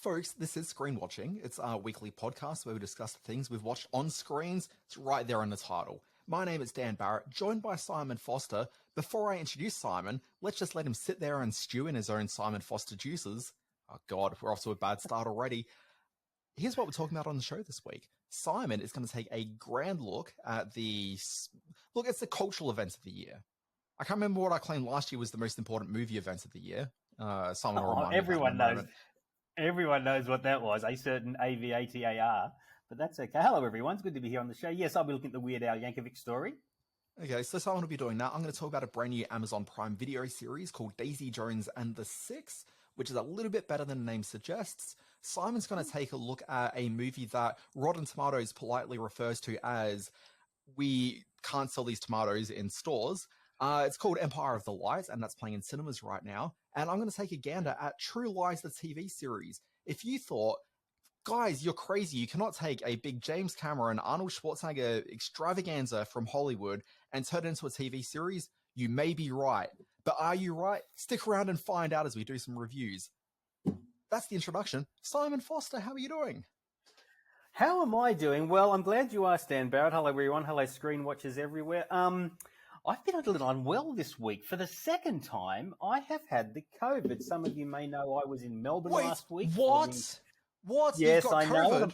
Folks, this is Screen Watching. It's our weekly podcast where we discuss the things we've watched on screens. It's right there in the title. My name is Dan Barrett, joined by Simon Foster. Before I introduce Simon, let's just let him sit there and stew in his own Simon Foster juices. Oh God, we're off to a bad start already. Here's what we're talking about on the show this week. Simon is going to take a grand look at it's the cultural events of the year. I can't remember what I claimed last year was the most important movie events of the year. Simon will remind me of that in a moment. Everyone knows what that was, a certain AVATAR, but that's okay. Hello, everyone. It's good to be here on the show. Yes, I'll be looking at the Weird Al Yankovic story. Okay, so Simon will be doing that. I'm going to talk about a brand new Amazon Prime Video series called Daisy Jones and the Six, which is a little bit better than the name suggests. Simon's going to take a look at a movie that Rotten Tomatoes politely refers to as we can't sell these tomatoes in stores. It's called Empire of the Light, and that's playing in cinemas right now. And I'm going to take a gander at True Lies, the TV series. If you thought, guys, you're crazy, you cannot take a big James Cameron, Arnold Schwarzenegger extravaganza from Hollywood and turn it into a TV series, you may be right. But are you right? Stick around and find out as we do some reviews. That's the introduction. Simon Foster, how are you doing? How am I doing? Well, I'm glad you asked, Dan Barrett. Hello, everyone. Hello, screen watchers everywhere. I've been a little unwell this week. For the second time, I have had the COVID. Some of you may know I was in Melbourne last week. What? What? Yes, You've got COVID?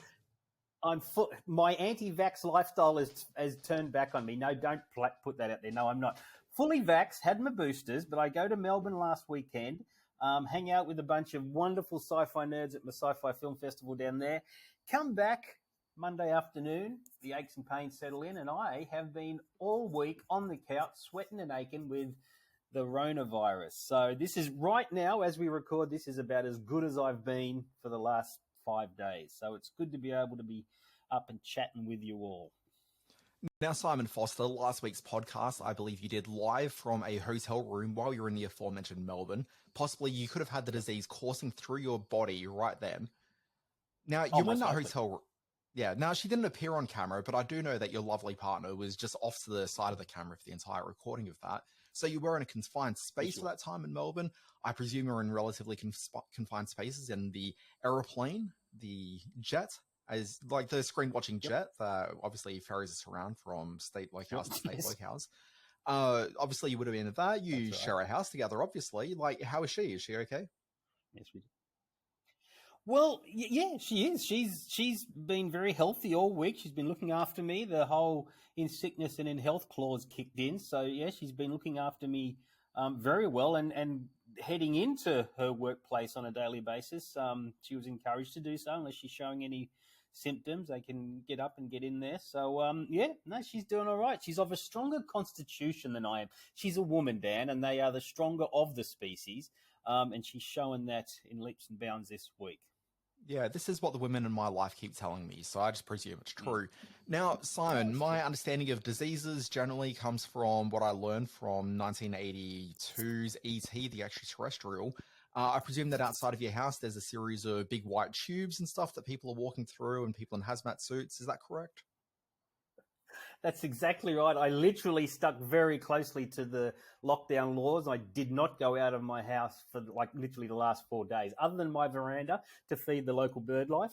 I know. My anti-vax lifestyle has turned back on me. No, don't put that out there. No, I'm not. Fully vaxxed, had my boosters, but I go to Melbourne last weekend, hang out with a bunch of wonderful sci-fi nerds at my sci-fi film festival down there, come back Monday afternoon, the aches and pains settle in, and I have been all week on the couch sweating and aching with the coronavirus. So this is right now, as we record, this is about as good as I've been for the last 5 days. So it's good to be able to be up and chatting with you all. Now, Simon Foster, last week's podcast, I believe you did live from a hotel room while you were in the aforementioned Melbourne. Possibly you could have had the disease coursing through your body right then. Now, you were in that hotel room. Yeah, now she didn't appear on camera, but I do know that your lovely partner was just off to the side of the camera for the entire recording of that. So you were in a confined space for that time in Melbourne. I presume you're in relatively confined spaces in the aeroplane, the jet, as like the screen watching jet that obviously ferries us around from state locales to state locales. Obviously you would have been at that. You share a house together, obviously. Like, how is she? Is she okay? Yes, we do. Well, yeah, she is. She's been very healthy all week. She's been looking after me. The whole in sickness and in health clause kicked in. So, yeah, she's been looking after me very well and heading into her workplace on a daily basis. She was encouraged to do so unless she's showing any symptoms. They can get up and get in there. So, she's doing all right. She's of a stronger constitution than I am. She's a woman, Dan, and they are the stronger of the species. And she's showing that in leaps and bounds this week. Yeah, this is what the women in my life keep telling me, so I just presume it's true. Now, Simon, my understanding of diseases generally comes from what I learned from 1982's E.T., the extraterrestrial. I presume that outside of your house, there's a series of big white tubes and stuff that people are walking through and people in hazmat suits. Is that correct? That's exactly right. I literally stuck very closely to the lockdown laws. I did not go out of my house for literally the last 4 days. Other than my veranda to feed the local bird life,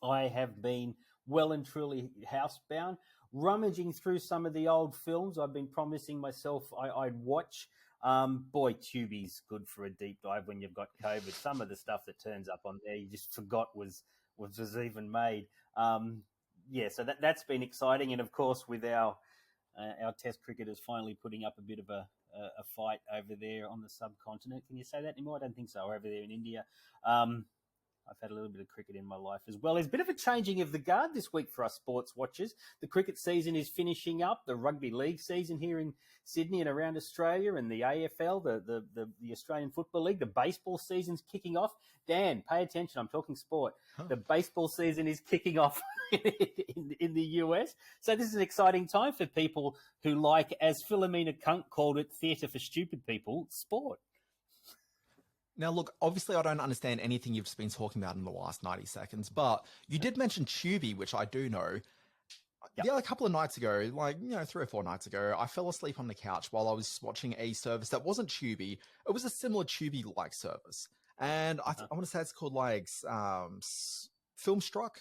I have been well and truly housebound, rummaging through some of the old films I've been promising myself I'd watch. Boy, Tubi's good for a deep dive when you've got COVID. Some of the stuff that turns up on there you just forgot was even made. So that's been exciting. And, of course, with our Test cricketers finally putting up a bit of a fight over there on the subcontinent. Can you say that anymore? I don't think so. Or over there in India. I've had a little bit of cricket in my life as well. There's a bit of a changing of the guard this week for us sports watchers. The cricket season is finishing up. The rugby league season here in Sydney and around Australia, and the AFL, the Australian Football League, the baseball season's kicking off. Dan, pay attention. I'm talking sport. Huh. The baseball season is kicking off in the US. So this is an exciting time for people who like, as Philomena Kunk called it, theatre for stupid people, sport. Now, look, obviously I don't understand anything you've just been talking about in the last 90 seconds, but you did mention Tubi, which I do know. Yep. Yeah, a couple of nights ago, 3 or 4 nights ago, I fell asleep on the couch while I was watching a service that wasn't Tubi. It was a similar Tubi-like service. And I want to say it's called like Filmstruck.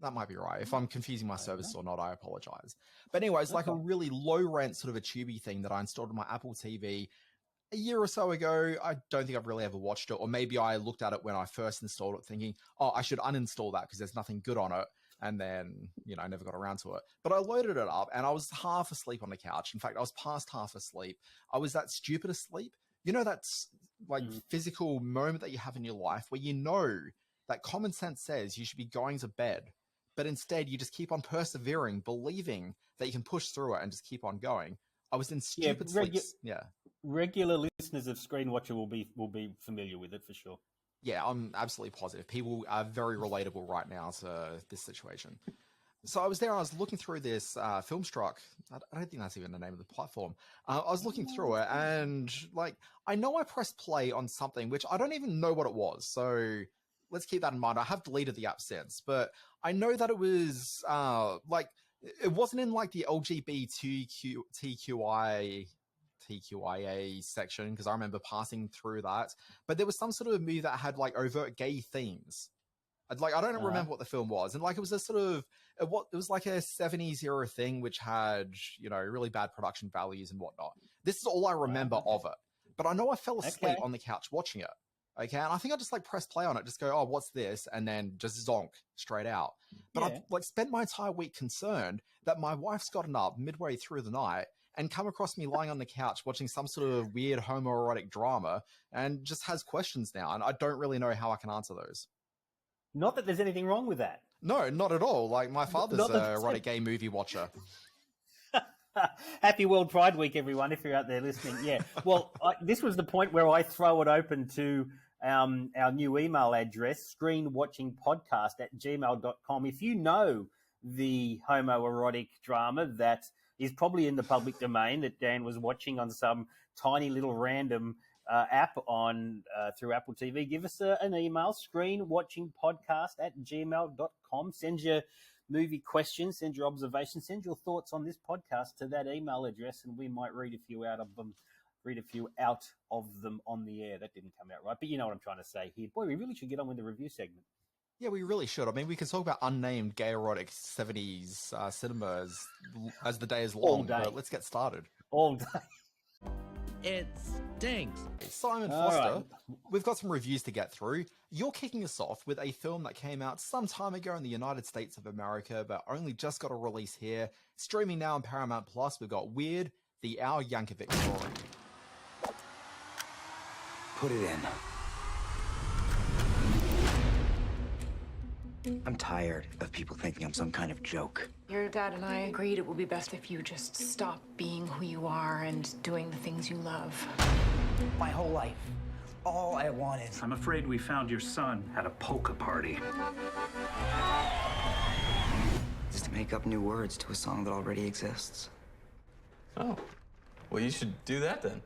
That might be right. If I'm confusing my service or not, I apologize. But anyway, it's like a really low rent sort of a tubey thing that I installed on my Apple TV a year or so ago. I don't think I've really ever watched it, or maybe I looked at it when I first installed it thinking, oh, I should uninstall that because there's nothing good on it. And then, I never got around to it. But I loaded it up and I was half asleep on the couch. In fact, I was past half asleep. I was that stupid asleep. That's like physical moment that you have in your life where that common sense says you should be going to bed, but instead you just keep on persevering, believing that you can push through it and just keep on going. I was in stupid sleep. Regular listeners of Screen Watcher will be familiar with it for sure. Yeah, I'm absolutely positive. People are very relatable right now to this situation. So I was there, I was looking through this Filmstruck. I don't think that's even the name of the platform. I was looking through it and I know I pressed play on something, which I don't even know what it was. So let's keep that in mind. I have deleted the app since, but I know that it was it wasn't in like the TQIA section, because I remember passing through that, but there was some sort of movie that had like overt gay themes. I don't remember what the film was, and it was a sort of it was like a 70s era thing which had really bad production values and whatnot. This is all I remember of it, but I know I fell asleep on the couch watching it. Okay, and I think I just press play on it, just go, oh, what's this, and then just zonk straight out. But I've spent my entire week concerned that my wife's gotten up midway through the night and come across me lying on the couch watching some sort of weird homoerotic drama and just has questions now, and I don't really know how I can answer those. Not that there's anything wrong with that. No, not at all. My father's a erotic gay movie watcher. Happy World Pride Week, everyone, if you're out there listening. Yeah, well, this was the point where I throw it open to our new email address, screenwatchingpodcast@gmail.com. If you know the homoerotic drama that is probably in the public domain that Dan was watching on some tiny little random app on through Apple TV, give us an email, screenwatchingpodcast@gmail.com. Send your movie questions, send your observations, send your thoughts on this podcast to that email address, and we might read a few out of them on the air. That didn't come out right, but you know what I'm trying to say here. Boy, we really should get on with the review segment. Yeah, we really should. I mean, we can talk about unnamed gay erotic 70s cinema as the day is long, but let's get started. All day. It stinks. Simon Foster, we've got some reviews to get through. You're kicking us off with a film that came out some time ago in the United States of America, but only just got a release here. Streaming now on Paramount Plus, we've got Weird, the Al Yankovic story. Put it in. I'm tired of people thinking I'm some kind of joke. Your dad and I agreed it would be best if you just stop being who you are and doing the things you love. My whole life, all I wanted. I'm afraid we found your son at a polka party. Is to make up new words to a song that already exists. Oh, well, you should do that then.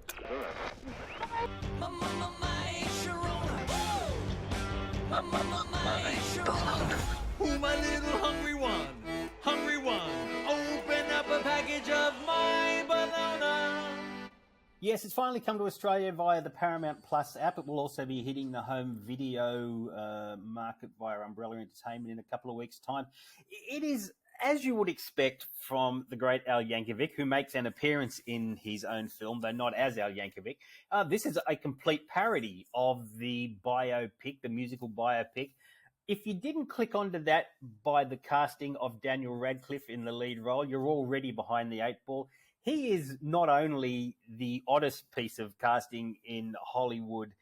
Ooh, my little hungry one, open up a package of my banana. Yes, it's finally come to Australia via the Paramount Plus app. It will also be hitting the home video market via Umbrella Entertainment in a couple of weeks' time. It is, as you would expect from the great Al Yankovic, who makes an appearance in his own film, though not as Al Yankovic. This is a complete parody of the biopic, the musical biopic. If you didn't click onto that by the casting of Daniel Radcliffe in the lead role, you're already behind the eight ball. He is not only the oddest piece of casting in Hollywood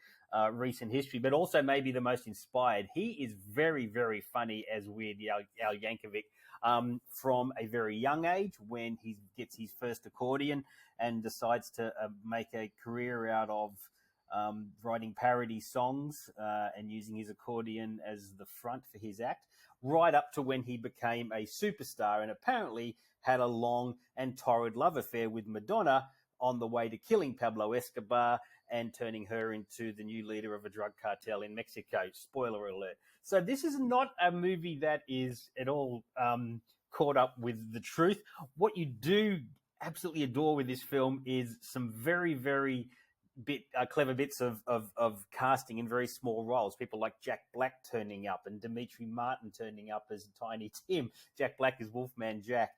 recent history, but also maybe the most inspired. He is very, very funny as Weird Al Yankovic from a very young age when he gets his first accordion and decides to make a career out of writing parody songs and using his accordion as the front for his act, right up to when he became a superstar and apparently had a long and torrid love affair with Madonna on the way to killing Pablo Escobar and turning her into the new leader of a drug cartel in Mexico. Spoiler alert. So this is not a movie that is at all caught up with the truth. What you do absolutely adore with this film is some very, very clever bits of casting in very small roles. People like Jack Black turning up and Dimitri Martin turning up as Tiny Tim. Jack Black is Wolfman Jack.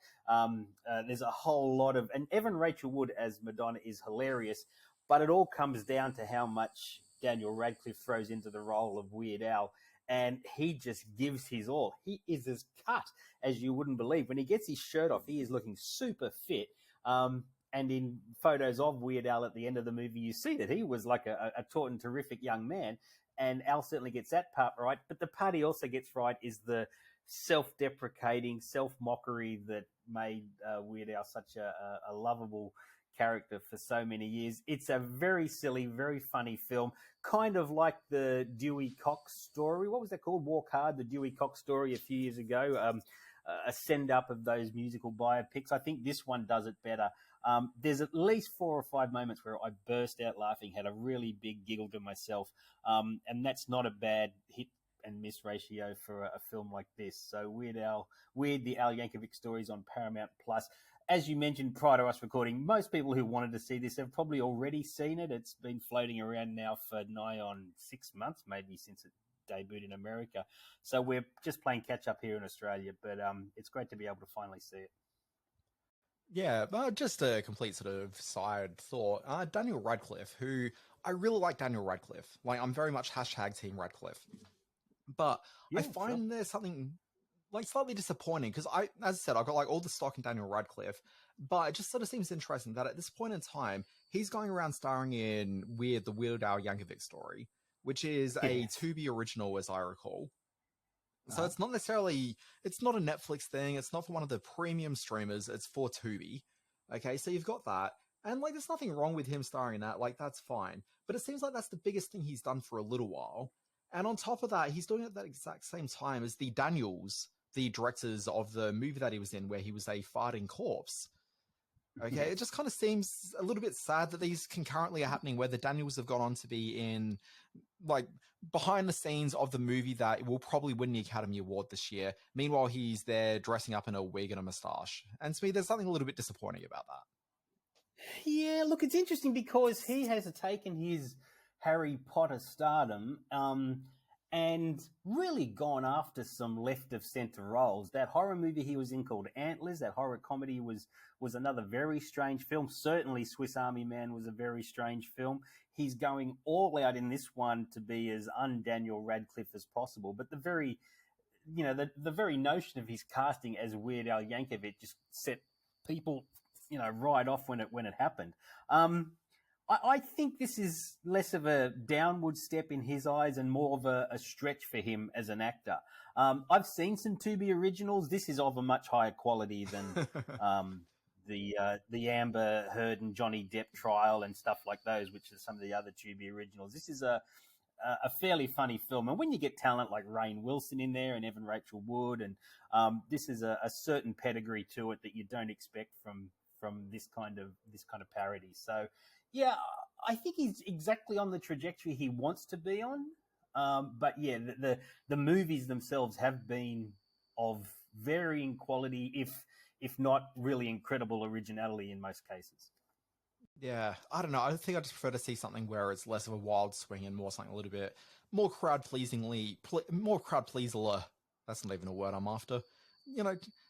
There's a whole lot of... And Evan Rachel Wood as Madonna is hilarious, but it all comes down to how much Daniel Radcliffe throws into the role of Weird Al, and he just gives his all. He is as cut as you wouldn't believe. When he gets his shirt off, he is looking super fit. And in photos of Weird Al at the end of the movie, you see that he was like a taut and terrific young man. And Al certainly gets that part right. But the part he also gets right is the self-deprecating, self-mockery that made Weird Al such a lovable character for so many years. It's a very silly, very funny film, kind of like the Dewey Cox story. What was that called? Walk Hard, the Dewey Cox story a few years ago. A send-up of those musical biopics. I think this one does it better. There's at least 4 or 5 moments where I burst out laughing, had a really big giggle to myself, and that's not a bad hit and miss ratio for a film like this. So Weird, the Al Yankovic stories on Paramount Plus. As you mentioned prior to us recording, most people who wanted to see this have probably already seen it. It's been floating around now for nigh on 6 months, maybe, since it debuted in America. So we're just playing catch up here in Australia, but it's great to be able to finally see it. Yeah, just a complete sort of side thought. Daniel Radcliffe, who I really like Daniel Radcliffe. Like, I'm very much #Team Radcliffe. But Yeah, I find there's something like slightly disappointing because as I said, I've got like all the stock in Daniel Radcliffe, but it just sort of seems interesting that at this point in time, he's going around starring in the Weird Al Yankovic story, which is a Tubi original, as I recall. So it's not necessarily, it's not a Netflix thing. It's not for one of the premium streamers. It's for Tubi. Okay, so you've got that. And like, there's nothing wrong with him starring in that. Like, that's fine. But it seems like that's the biggest thing he's done for a little while. And on top of that, he's doing it at that exact same time as the Daniels, the directors of the movie that he was in, where he was a farting corpse. Okay, it just kind of seems a little bit sad that these concurrently are happening, where the Daniels have gone on to be in, like, behind the scenes of the movie that will probably win the Academy Award this year. Meanwhile, he's there dressing up in a wig and a moustache. And to me, there's something a little bit disappointing about that. Yeah, look, it's interesting because he has taken his Harry Potter stardom and really gone after some left-of-center roles. That horror movie he was in called Antlers, that horror comedy was another very strange film. Certainly Swiss Army Man was a very strange film. He's going all out in this one to be as un-Daniel Radcliffe as possible. But the very notion of his casting as Weird Al Yankovic just set people, right off when it happened. I think this is less of a downward step in his eyes and more of a stretch for him as an actor. I've seen some Tubi originals. This is of a much higher quality than the Amber Heard and Johnny Depp trial and stuff like those, which are some of the other Tubi originals. This is a fairly funny film. And when you get talent like Rainn Wilson in there and Evan Rachel Wood, and this is a certain pedigree to it that you don't expect from this kind of parody. So, yeah, I think he's exactly on the trajectory he wants to be on. But yeah, the movies themselves have been of varying quality, if not really incredible originality in most cases. Yeah, I don't know. I think I just prefer to see something where it's less of a wild swing and more something a little bit more more crowd pleaser. That's not even a word I'm after.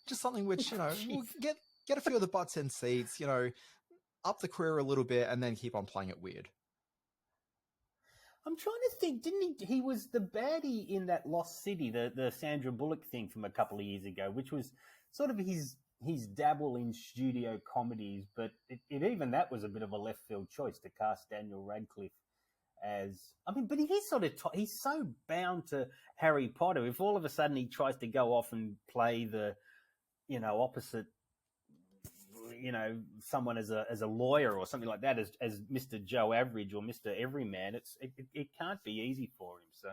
Just something which, will get a few of the butts in seats, up the career a little bit and then keep on playing it weird. I'm trying to think, didn't he was the baddie in that Lost City, the Sandra Bullock thing from a couple of years ago, which was sort of his dabble in studio comedies, but even that was a bit of a left field choice to cast Daniel Radcliffe as, but he's so bound to Harry Potter. If all of a sudden he tries to go off and play the, opposite, someone as a lawyer or something like that, as Mr. Joe Average or Mr. Everyman, it can't be easy for him. So,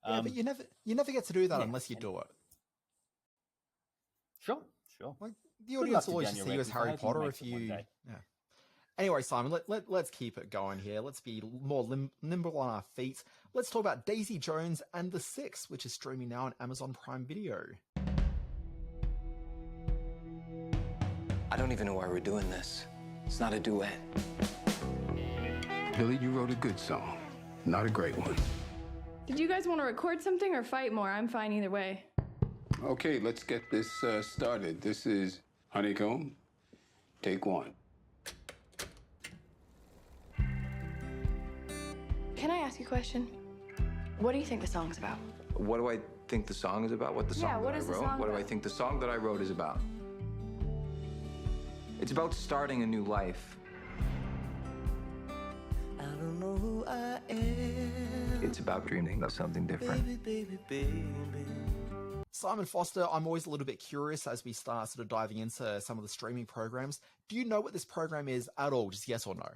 yeah, but you never get to do that unless you do it. Sure. Like, the audience will always see you as Harry Potter if you. Yeah. Anyway, Simon, let's keep it going here. Let's be more nimble on our feet. Let's talk about Daisy Jones and the Six, which is streaming now on Amazon Prime Video. I don't even know why we're doing this. It's not a duet. Billy, you wrote a good song, not a great one. Did you guys want to record something or fight more? I'm fine either way. Okay, let's get this started. This is Honeycomb. Take one. Can I ask you a question? What do you think the song's about? What do I think the song is about? What the song what that I is the wrote? song What do I about? think the song that I wrote is about? It's about starting a new life. I don't know who I am. It's about dreaming of something different. Baby. Simon Foster, I'm always a little bit curious as we start sort of diving into some of the streaming programs. Do you know what this program is at all? Just yes or no?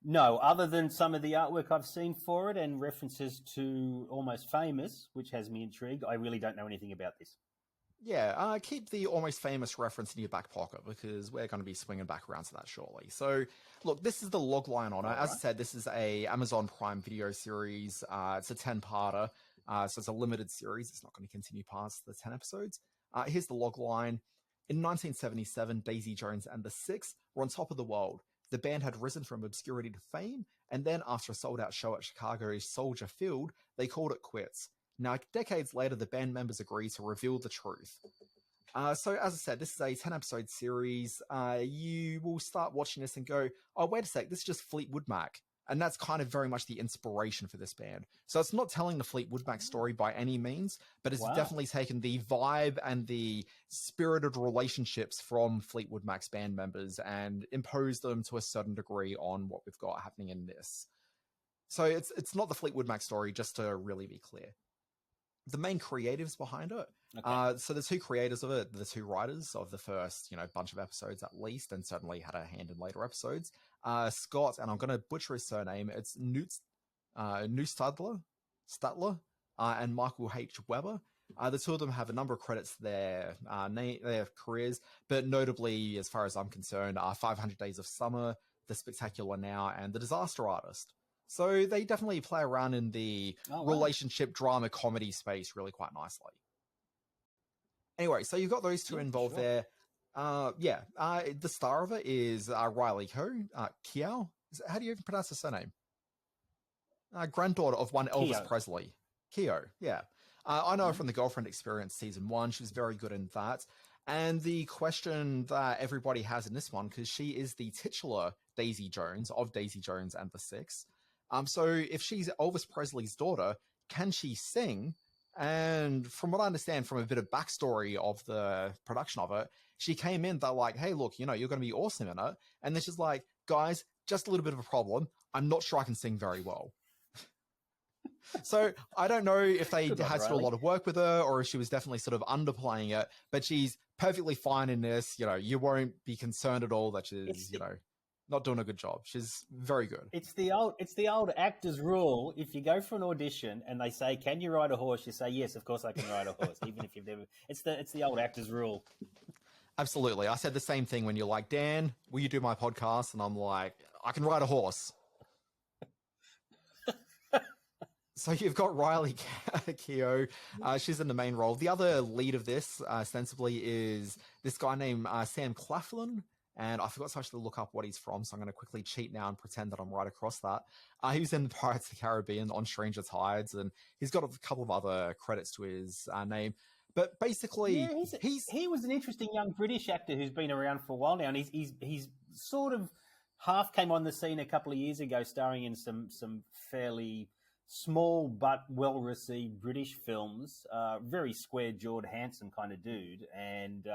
No, other than some of the artwork I've seen for it and references to Almost Famous, which has me intrigued, I really don't know anything about this. Yeah, keep the Almost Famous reference in your back pocket because we're going to be swinging back around to that shortly. So, look, this is the logline on it. As I said, this is a Amazon Prime Video series. It's a 10-parter, so it's a limited series. It's not going to continue past the 10 episodes. Here's the logline. In 1977, Daisy Jones and the Six were on top of the world. The band had risen from obscurity to fame, and then after a sold-out show at Chicago's Soldier Field, they called it quits. Now, decades later, the band members agreed to reveal the truth. So, as I said, this is a 10-episode series. You will start watching this and go, oh, wait a sec, this is just Fleetwood Mac. And that's kind of very much the inspiration for this band. So it's not telling the Fleetwood Mac story by any means, but it's definitely taken the vibe and the spirited relationships from Fleetwood Mac's band members and imposed them to a certain degree on what we've got happening in this. So it's not the Fleetwood Mac story, just to really be clear. The main creatives behind it. Okay. So the two creators of it, the two writers of the first, bunch of episodes at least, and certainly had a hand in later episodes. Scott, and I'm going to butcher his surname. It's Neustadler, and Michael H. Weber. The two of them have a number of credits to their careers, but notably, as far as I'm concerned, 500 Days of Summer, The Spectacular Now, and The Disaster Artist. So they definitely play around in the relationship drama comedy space really quite nicely. Anyway, so you've got those two involved there. The star of it is Riley Keough. How do you even pronounce her surname? Granddaughter of one Elvis Presley. Keough, yeah. I know her from the Girlfriend Experience season 1. She was very good in that. And the question that everybody has in this one, because she is the titular Daisy Jones of Daisy Jones and the Six. So if she's Elvis Presley's daughter, can she sing? And from what I understand from a bit of backstory of the production of it, she came in, they're like, hey, look, you're going to be awesome in it. And then she's like, guys, just a little bit of a problem. I'm not sure I can sing very well. So I don't know if they had to do a lot of work with her or if she was definitely sort of underplaying it, but she's perfectly fine in this. You won't be concerned at all that she's, not doing a good job. She's very good. It's the old actor's rule. If you go for an audition and they say, "Can you ride a horse?" you say, "Yes, of course I can ride a horse," even if you've never. It's the old actor's rule. Absolutely. I said the same thing when you're like, Dan, will you do my podcast? And I'm like, I can ride a horse. So you've got Riley Keough. She's in the main role. The other lead of this, ostensibly, is this guy named Sam Claflin. And I forgot to actually look up what he's from, so I'm going to quickly cheat now and pretend that I'm right across that. He was in Pirates of the Caribbean on Stranger Tides, and he's got a couple of other credits to his name. But basically, he was an interesting young British actor who's been around for a while now, and he's sort of half came on the scene a couple of years ago, starring in some fairly small but well-received British films. Very square-jawed, handsome kind of dude, and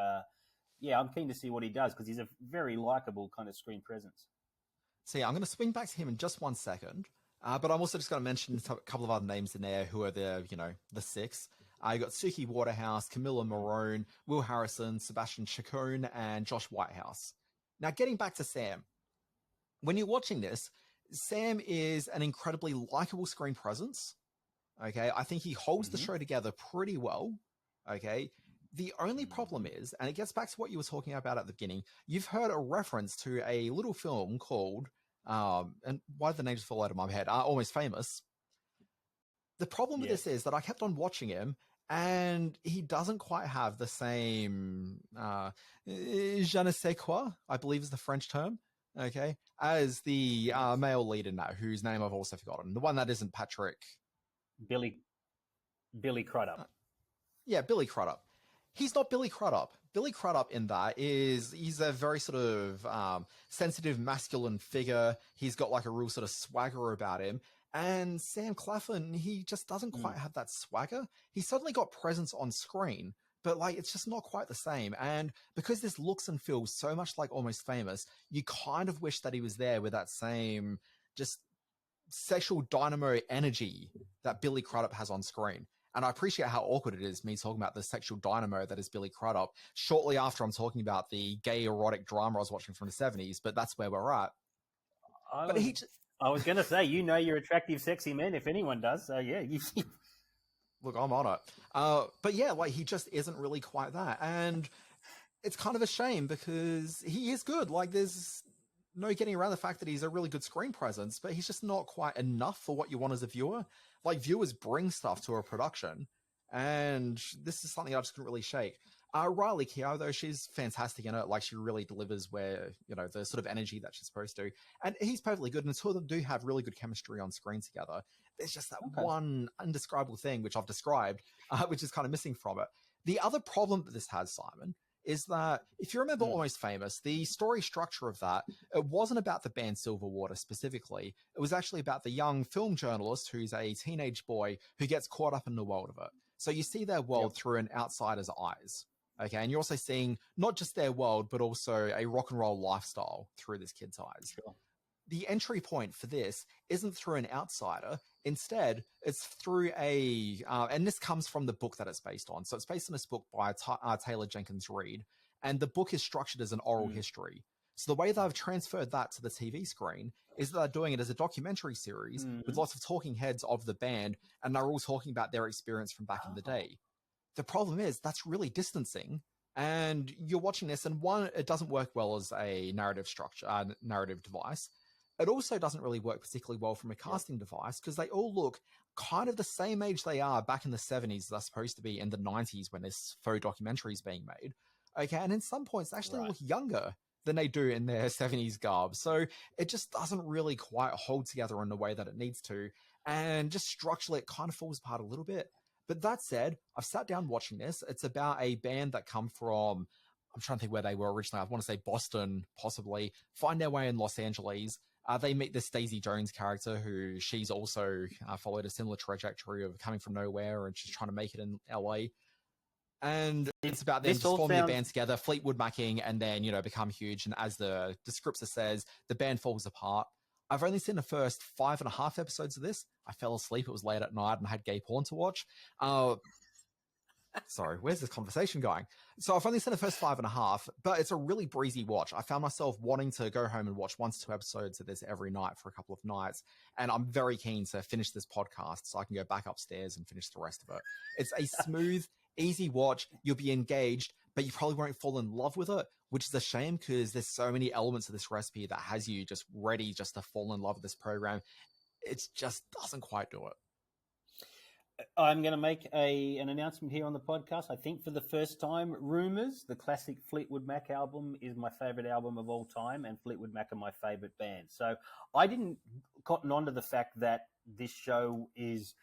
I'm keen to see what he does because he's a very likable kind of screen presence. So I'm going to swing back to him in just one second, but I'm also just going to mention a couple of other names in there who are the Six. You got Suki Waterhouse, Camilla Morone, Will Harrison, Sebastian Chacon, and Josh Whitehouse. Now, getting back to Sam, when you're watching this, Sam is an incredibly likable screen presence. Okay, I think he holds the show together pretty well. Okay. The only problem is, and it gets back to what you were talking about at the beginning, you've heard a reference to a little film called, and why did the name just fall out of my head? Almost Famous. The problem with this is that I kept on watching him, and he doesn't quite have the same je ne sais quoi, I believe is the French term. okay, as the male lead in that, whose name I've also forgotten. The one that isn't Patrick. Billy Crudup. Yeah, Billy Crudup. He's not Billy Crudup. Billy Crudup in that he's a very sort of sensitive masculine figure. He's got like a real sort of swagger about him. And Sam Claflin, he just doesn't quite have that swagger. He's certainly got presence on screen, but like it's just not quite the same. And because this looks and feels so much like Almost Famous, you kind of wish that he was there with that same just sexual dynamo energy that Billy Crudup has on screen. And I appreciate how awkward it is me talking about the sexual dynamo that is Billy Crudup shortly after I'm talking about the gay erotic drama I was watching from the 70s, but that's where we're at. I was going to say, you know you're attractive, sexy men if anyone does. So, yeah. Look, I'm on it. But yeah, like he just isn't really quite that. And it's kind of a shame because he is good. Like there's no getting around the fact that he's a really good screen presence, but he's just not quite enough for what you want as a viewer. Like viewers bring stuff to a production, and this is something I just couldn't really shake. Riley Keough, though, she's fantastic in it. Like she really delivers where, you know, the sort of energy that she's supposed to. And he's perfectly good. And the two of them do have really good chemistry on screen together. There's just that one undescribable thing, which I've described, which is kind of missing from it. The other problem that this has, Simon, is that if you remember Almost Famous, the story structure of that, it wasn't about the band Silverwater specifically. It was actually about the young film journalist who's a teenage boy who gets caught up in the world of it. So you see their world through an outsider's eyes. Okay, and you're also seeing not just their world, but also a rock and roll lifestyle through this kid's eyes. Sure. The entry point for this isn't through an outsider. Instead, it's through and this comes from the book that it's based on. So it's based on this book by Taylor Jenkins Reid, and the book is structured as an oral history. So the way they've transferred that to the TV screen is that they're doing it as a documentary series with lots of talking heads of the band, and they're all talking about their experience from back in the day. The problem is that's really distancing, and you're watching this, and one, it doesn't work well as a narrative structure, narrative device. It also doesn't really work particularly well from a casting device because they all look kind of the same age they are back in the 70s as they're supposed to be in the 90s when this faux documentary is being made. Okay, and in some points, they actually look younger than they do in their 70s garb. So it just doesn't really quite hold together in the way that it needs to, and just structurally, it kind of falls apart a little bit. But that said, I've sat down watching this. It's about a band that come from, I'm trying to think where they were originally. I want to say Boston, possibly, find their way in Los Angeles. They meet this Daisy Jones character who she's also followed a similar trajectory of coming from nowhere and she's trying to make it in LA. And it's about them just forming a band together, Fleetwood Macking, and then, you know, become huge. And as the descriptor says, the band falls apart. I've only seen the first 5.5 episodes of this. I fell asleep. It was late at night and had gay porn to watch. Sorry, where's this conversation going? So I've only seen the first 5.5, but it's a really breezy watch. I found myself wanting to go home and watch 1 to 2 episodes of this every night for a couple of nights. And I'm very keen to finish this podcast so I can go back upstairs and finish the rest of it. It's a smooth, easy watch. You'll be engaged, but you probably won't fall in love with it, which is a shame because there's so many elements of this recipe that has you just ready just to fall in love with this program. It just doesn't quite do it. I'm going to make an announcement here on the podcast. I think for the first time, Rumours, the classic Fleetwood Mac album, is my favourite album of all time, and Fleetwood Mac are my favourite band. So I didn't cotton on to the fact that this show is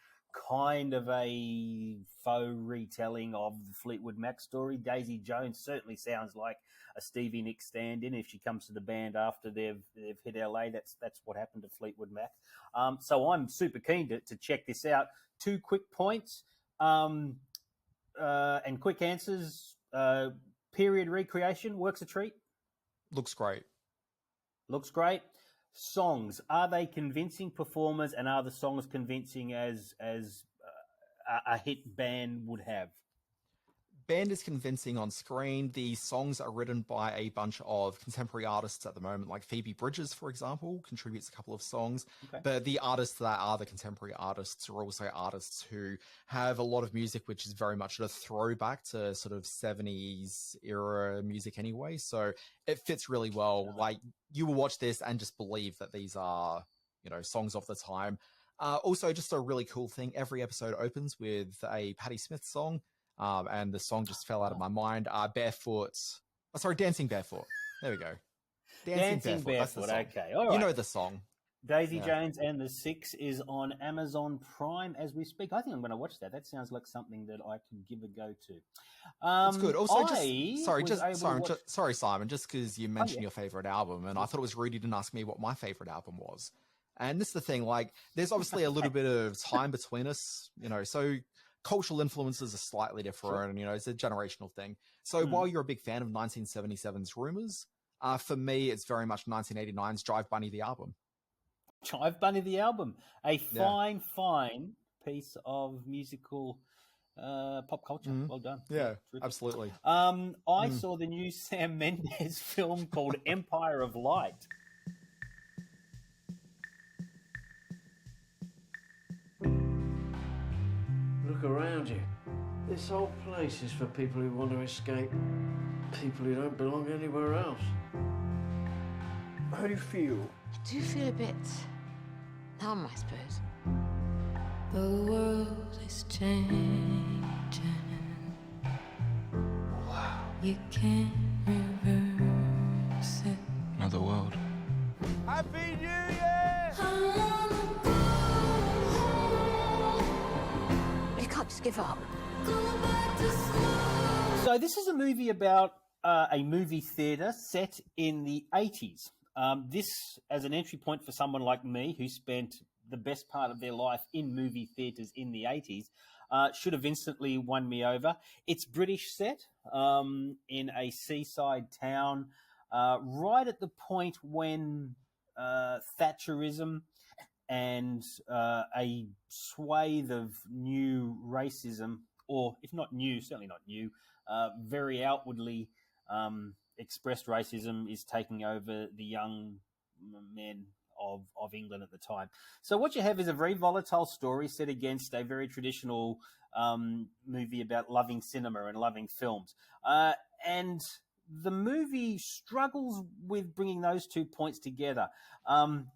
kind of a faux retelling of the Fleetwood Mac story. Daisy Jones certainly sounds like a Stevie Nicks stand-in. If she comes to the band after they've hit LA, that's what happened to Fleetwood Mac. So I'm super keen to check this out. 2 quick points and quick answers. Period recreation works a treat. Looks great. Looks great. Songs, are they convincing performers, and are the songs convincing as a hit band would have? Band is convincing on screen. The songs are written by a bunch of contemporary artists at the moment, like Phoebe Bridgers, for example, contributes a couple of songs. Okay. But the artists that are the contemporary artists are also artists who have a lot of music which is very much a throwback to sort of 70s era music anyway. So it fits really well. Like, you will watch this and just believe that these are, you know, songs of the time. Also, just a really cool thing, every episode opens with a Patti Smith song. And the song just fell out of my mind. Dancing Barefoot. There we go. Dancing Barefoot. That's the song. Okay, all right. You know the song. Daisy Jones and the Six is on Amazon Prime as we speak. I think I'm going to watch that. That sounds like something that I could give a go to. It's good. Also, sorry, Simon, just because you mentioned your favorite album, and I thought it was rude you didn't ask me what my favorite album was. And this is the thing, like, there's obviously a little bit of time between us, you know, so cultural influences are slightly different, and, you know, it's a generational thing. So while you're a big fan of 1977's Rumors, for me, it's very much 1989's Jive Bunny the album. Jive Bunny the album, a fine piece of musical pop culture. Well done. Yeah, absolutely. I saw the new Sam Mendes film called Empire of Light. Look around you. This whole place is for people who want to escape, people who don't belong anywhere else. How do you feel? I do feel a bit numb, I suppose. The world is changing. Wow. You can't reverse it. Another world. Happy New Year! You can't just give up. So this is a movie about a movie theatre set in the 80s. This, as an entry point for someone like me who spent the best part of their life in movie theatres in the 80s, should have instantly won me over. It's British set in a seaside town right at the point when Thatcherism and a swathe of new racism, or if not new, certainly not new, very outwardly expressed racism is taking over the young men of England at the time. So what you have is a very volatile story set against a very traditional movie about loving cinema and loving films. And the movie struggles with bringing those 2 points together.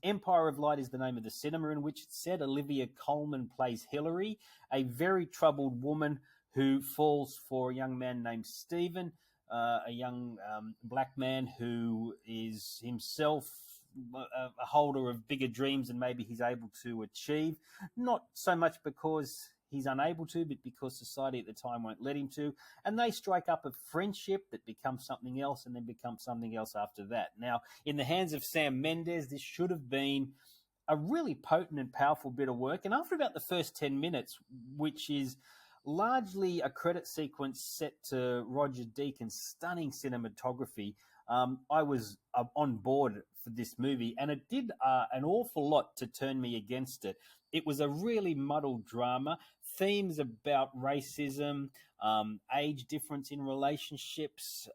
Empire of Light is the name of the cinema in which it's set. Olivia Colman plays Hillary, a very troubled woman who falls for a young man named Stephen, a young black man who is himself a holder of bigger dreams than maybe he's able to achieve. Not so much because he's unable to, but because society at the time won't let him to. And they strike up a friendship that becomes something else and then becomes something else after that. Now, in the hands of Sam Mendes, this should have been a really potent and powerful bit of work. And after about the first 10 minutes, which is largely a credit sequence set to Roger Deakins' stunning cinematography, I was on board for this movie, and it did an awful lot to turn me against it. It was a really muddled drama, themes about racism, age difference in relationships,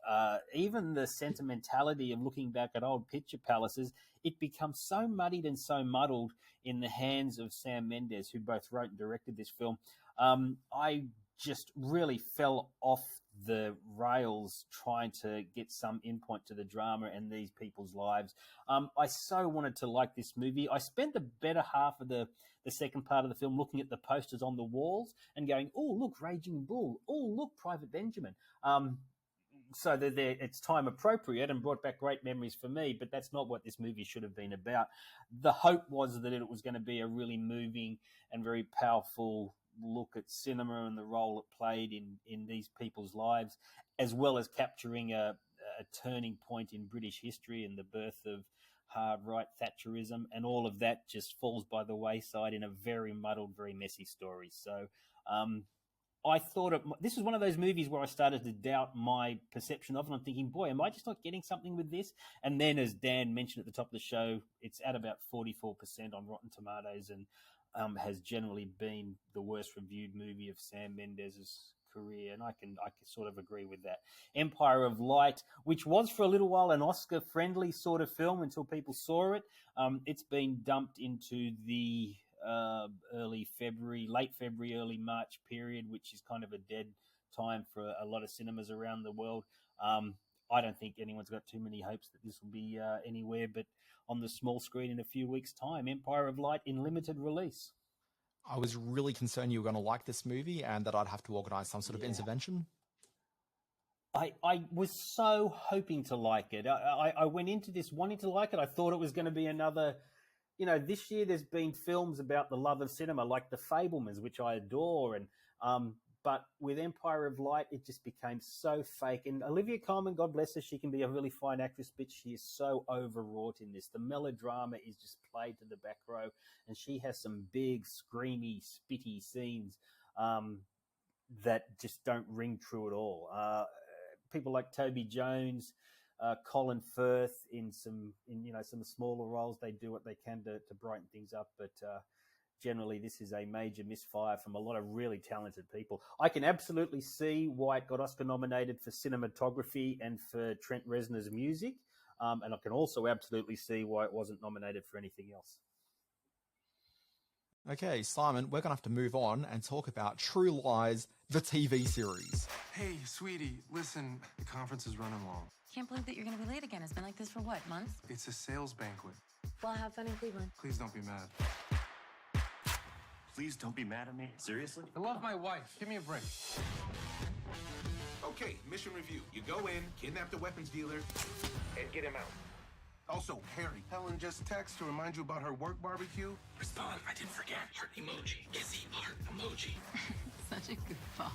even the sentimentality of looking back at old picture palaces. It becomes so muddied and so muddled in the hands of Sam Mendes, who both wrote and directed this film. I just really fell off the rails trying to get some inpoint to the drama and these people's lives. I so wanted to like this movie. I spent the better half of the second part of the film looking at the posters on the walls and going, oh, look, Raging Bull. Oh, look, Private Benjamin. So it's time appropriate and brought back great memories for me, but that's not what this movie should have been about. The hope was that it was going to be a really moving and very powerful look at cinema and the role it played in these people's lives, as well as capturing a turning point in British history and the birth of hard right Thatcherism, and all of that just falls by the wayside in a very muddled, very messy story. So I thought this was one of those movies where I started to doubt my perception of it. I'm thinking, boy, am I just not getting something with this? And then, as Dan mentioned at the top of the show, it's at about 44% on Rotten Tomatoes, and has generally been the worst reviewed movie of Sam Mendes' career, and I can sort of agree with that. Empire of Light, which was for a little while an Oscar-friendly sort of film until people saw it, it's been dumped into the late February, early March period, which is kind of a dead time for a lot of cinemas around the world. I don't think anyone's got too many hopes that this will be anywhere but on the small screen in a few weeks' time. Empire of Light in limited release. I was really concerned you were going to like this movie and that I'd have to organise some sort of intervention. I was so hoping to like it. I went into this wanting to like it. I thought it was going to be another, this year there's been films about the love of cinema, like The Fabelmans, which I adore. But with Empire of Light, it just became so fake. And Olivia Colman, God bless her, she can be a really fine actress, but she is so overwrought in this. The melodrama is just played to the back row, and she has some big, screamy, spitty scenes that just don't ring true at all. People like Toby Jones, Colin Firth in some smaller roles, they do what they can to brighten things up, but generally this is a major misfire from a lot of really talented people. I can absolutely see why it got Oscar nominated for cinematography and for Trent Reznor's music, and I can also absolutely see why it wasn't nominated for anything else. Okay, Simon, we're going to have to move on and talk about True Lies, the TV series. Hey, sweetie, listen, the conference is running long. Can't believe that you're going to be late again. It's been like this for what, months? It's a sales banquet. Well, have fun in Cleveland. Please don't be mad. Please don't be mad at me. Seriously? I love my wife. Give me a break. Okay, mission review. You go in, kidnap the weapons dealer, and get him out. Also, Harry, Helen just texted to remind you about her work barbecue. Respond. I didn't forget. Heart emoji. Kissy heart emoji. Such a goofball.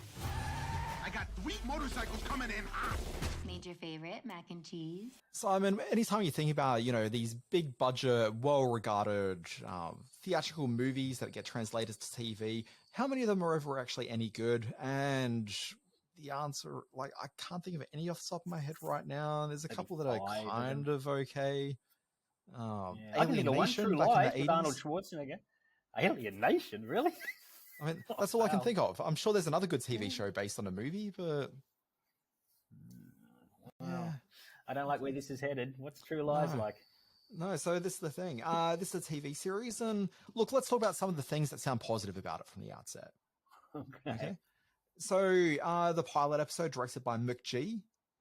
I got 3 motorcycles coming in hot. Need your favorite mac and cheese? Simon, anytime you think about, these big budget, well-regarded theatrical movies that get translated to TV, how many of them are ever actually any good? And the answer, I can't think of any off the top of my head right now. There's a couple that are kind of okay. I can think of one, True Lies, with Arnold Schwarzenegger. Alien Nation, really? I mean, that's all I can think of. I'm sure there's another good TV show based on a movie, but... Yeah. I don't like where this is headed. What's True Lies like? No, so this is the thing. This is a TV series, and look, let's talk about some of the things that sound positive about it from the outset. Okay. So the pilot episode, directed by McG,